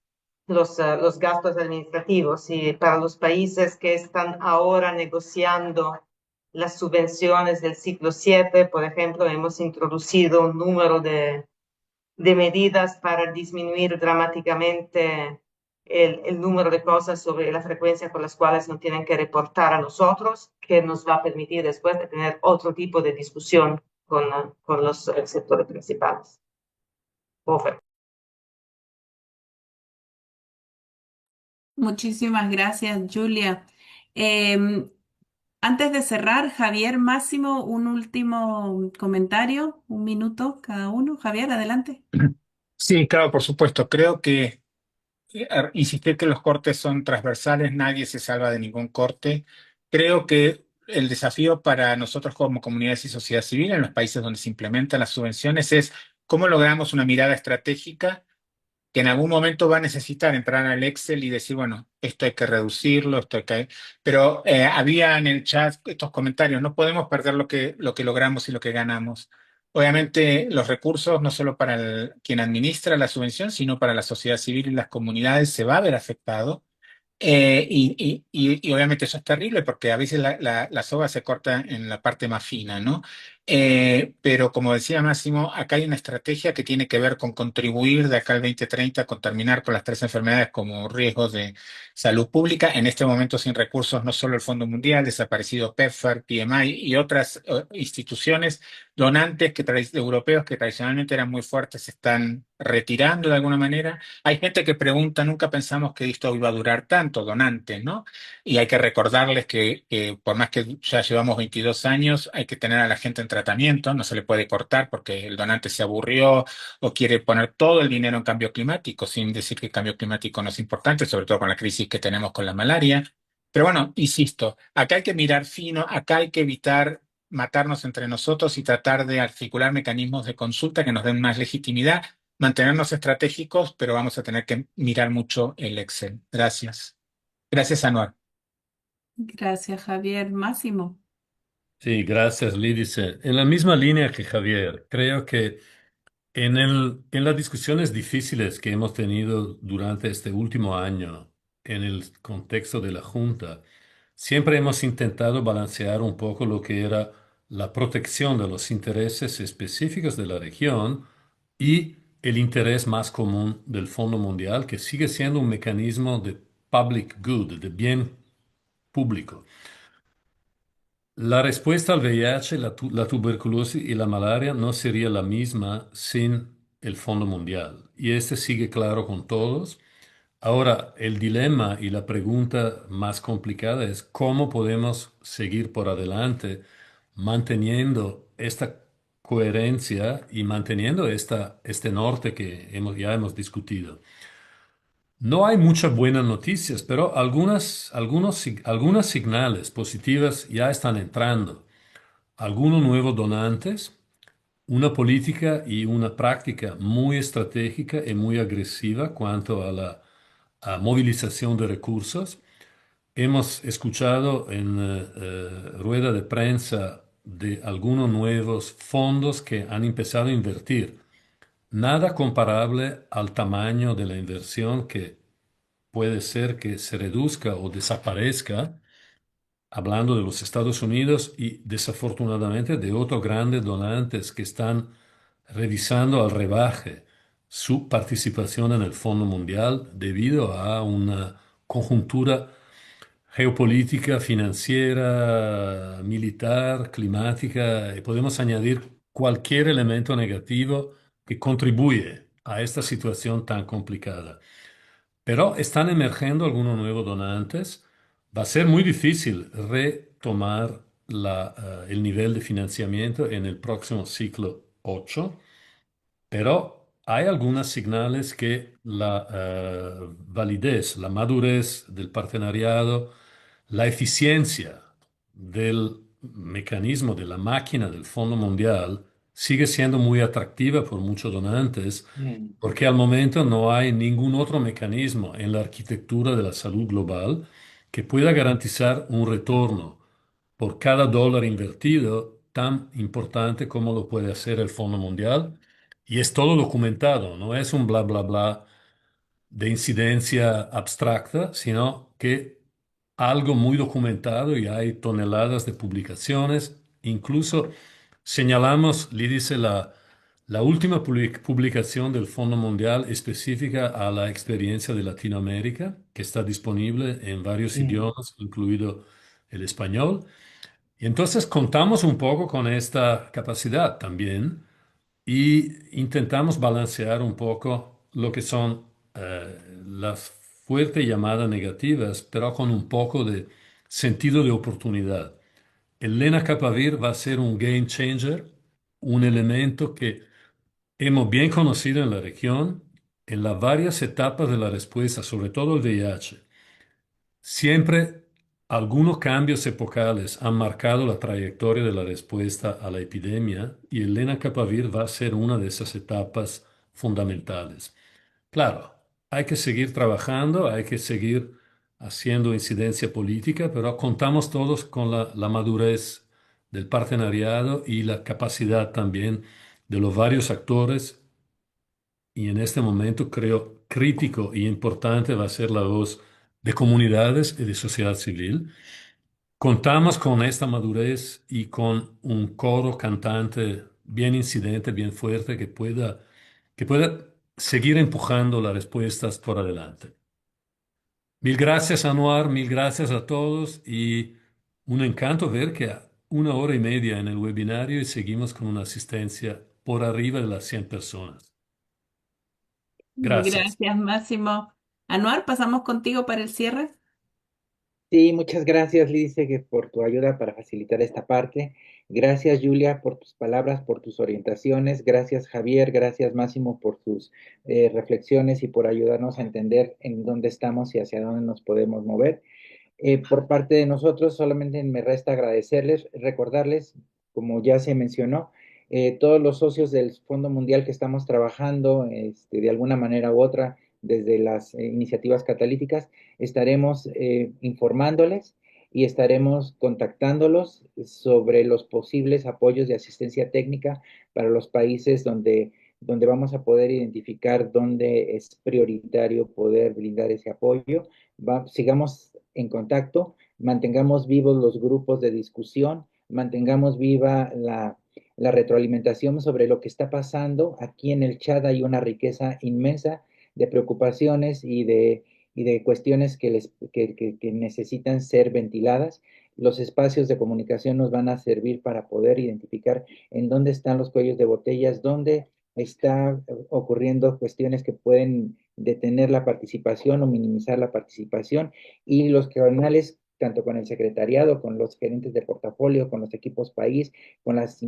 los gastos administrativos. Y para los países que están ahora negociando las subvenciones del ciclo 7, por ejemplo, hemos introducido un número de medidas para disminuir dramáticamente el número de cosas sobre la frecuencia con las cuales nos tienen que reportar a nosotros, que nos va a permitir después de tener otro tipo de discusión con los sectores principales. Over. Muchísimas gracias, Julia. Em, Antes de cerrar, Javier, Máximo, un último comentario, un minuto cada uno. Javier, adelante. Sí, claro, por supuesto. Creo que insistir que los cortes son transversales, nadie se salva de ningún corte. Creo que el desafío para nosotros como comunidades y sociedad civil en los países donde se implementan las subvenciones es cómo logramos una mirada estratégica que en algún momento va a necesitar entrar al Excel y decir, bueno, esto hay que reducirlo, esto hay que... Pero había en el chat estos comentarios, no podemos perder lo que logramos y lo que ganamos. Obviamente los recursos, no solo para quien administra la subvención, sino para la sociedad civil y las comunidades, se va a ver afectado. Y obviamente eso es terrible porque a veces la soga se corta en la parte más fina, ¿no? Pero como decía Máximo, acá hay una estrategia que tiene que ver con contribuir de acá al 2030 con terminar con las tres enfermedades como riesgos de salud pública. En este momento sin recursos, no solo el Fondo Mundial, desaparecido PEPFAR, PMI y otras instituciones donantes europeos que tradicionalmente eran muy fuertes se están retirando de alguna manera. Hay gente que pregunta, nunca pensamos que esto iba a durar tanto, donantes, ¿no? Y hay que recordarles que por más que ya llevamos 22 años, hay que tener a la gente en tratamiento, no se le puede cortar porque el donante se aburrió o quiere poner todo el dinero en cambio climático, sin decir que el cambio climático no es importante, sobre todo con la crisis que tenemos con la malaria. Pero bueno, insisto, acá hay que mirar fino, acá hay que evitar matarnos entre nosotros y tratar de articular mecanismos de consulta que nos den más legitimidad, mantenernos estratégicos, pero vamos a tener que mirar mucho el Excel. Gracias. Gracias, Anuar. Gracias, Javier. Máximo. Sí, gracias, Lídice. En la misma línea que Javier, creo que en las discusiones difíciles que hemos tenido durante este último año en el contexto de la Junta, siempre hemos intentado balancear un poco lo que era la protección de los intereses específicos de la región y el interés más común del Fondo Mundial, que sigue siendo un mecanismo de public good, de bien público. La respuesta al VIH, la tuberculosis y la malaria no sería la misma sin el Fondo Mundial. Y este sigue claro con todos. Ahora, el dilema y la pregunta más complicada es cómo podemos seguir por adelante manteniendo esta coherencia y manteniendo este norte que ya hemos discutido. No hay muchas buenas noticias, pero algunas señales positivas ya están entrando. Algunos nuevos donantes, una política y una práctica muy estratégica y muy agresiva cuanto a la movilización de recursos. Hemos escuchado en rueda de prensa de algunos nuevos fondos que han empezado a invertir. Nada comparable al tamaño de la inversión que puede ser que se reduzca o desaparezca, hablando de los Estados Unidos y desafortunadamente de otros grandes donantes que están revisando al rebaje su participación en el Fondo Mundial debido a una conjuntura geopolítica, financiera, militar, climática, y podemos añadir cualquier elemento negativo que contribuye a esta situación tan complicada. Pero están emergiendo algunos nuevos donantes. Va a ser muy difícil retomar el nivel de financiamiento en el próximo ciclo 8, pero hay algunas señales que la validez, la madurez del partenariado, la eficiencia del mecanismo, de la máquina del Fondo Mundial sigue siendo muy atractiva por muchos donantes porque al momento no hay ningún otro mecanismo en la arquitectura de la salud global que pueda garantizar un retorno por cada dólar invertido tan importante como lo puede hacer el Fondo Mundial. Y es todo documentado, no es un bla, bla, bla de incidencia abstracta, sino que algo muy documentado y hay toneladas de publicaciones. Incluso señalamos, le dice la última publicación del Fondo Mundial específica a la experiencia de Latinoamérica, que está disponible en varios Sí. idiomas, incluido el español. Y entonces contamos un poco con esta capacidad también y intentamos balancear un poco lo que son las fuertes llamadas negativas, pero con un poco de sentido de oportunidad. El Lenacapavir va a ser un game changer, un elemento que hemos bien conocido en la región, en las varias etapas de la respuesta, sobre todo el VIH. Siempre algunos cambios epocales han marcado la trayectoria de la respuesta a la epidemia y el lenacapavir va a ser una de esas etapas fundamentales. Claro, hay que seguir trabajando, hay que seguir haciendo incidencia política, pero contamos todos con la madurez del partenariado y la capacidad también de los varios actores y en este momento creo crítico y importante va a ser la voz de comunidades y de sociedad civil. Contamos con esta madurez y con un coro cantante bien incidente, bien fuerte, que pueda seguir empujando las respuestas por adelante. Mil gracias, Anuar, mil gracias a todos y un encanto ver que a 1 hora y media en el webinario y seguimos con una asistencia por arriba de las 100 personas. Gracias. Gracias, Máximo. Anuar, pasamos contigo para el cierre. Sí, muchas gracias, Lice, por tu ayuda para facilitar esta parte. Gracias, Julia, por tus palabras, por tus orientaciones. Gracias, Javier. Gracias, Máximo, por tus reflexiones y por ayudarnos a entender en dónde estamos y hacia dónde nos podemos mover. Por parte de nosotros, solamente me resta agradecerles, recordarles, como ya se mencionó, todos los socios del Fondo Mundial que estamos trabajando de alguna manera u otra desde las iniciativas catalíticas, estaremos informándoles y estaremos contactándolos sobre los posibles apoyos de asistencia técnica para los países donde vamos a poder identificar dónde es prioritario poder brindar ese apoyo. Sigamos en contacto, mantengamos vivos los grupos de discusión, mantengamos viva la retroalimentación sobre lo que está pasando. Aquí en el chat hay una riqueza inmensa de preocupaciones y de cuestiones que necesitan ser ventiladas. Los espacios de comunicación nos van a servir para poder identificar en dónde están los cuellos de botellas, dónde está ocurriendo cuestiones que pueden detener la participación o minimizar la participación, y los canales, tanto con el secretariado, con los gerentes de portafolio, con los equipos país, con las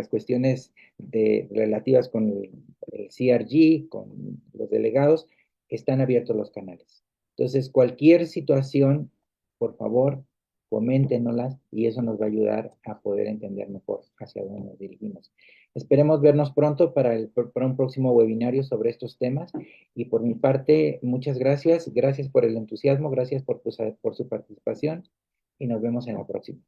cuestiones relativas con el CRG, con los delegados, están abiertos los canales. Entonces, cualquier situación, por favor, coméntenoslas y eso nos va a ayudar a poder entender mejor hacia dónde nos dirigimos. Esperemos vernos pronto para un próximo webinario sobre estos temas. Y por mi parte, muchas gracias. Gracias por el entusiasmo, gracias por su participación y nos vemos en la próxima.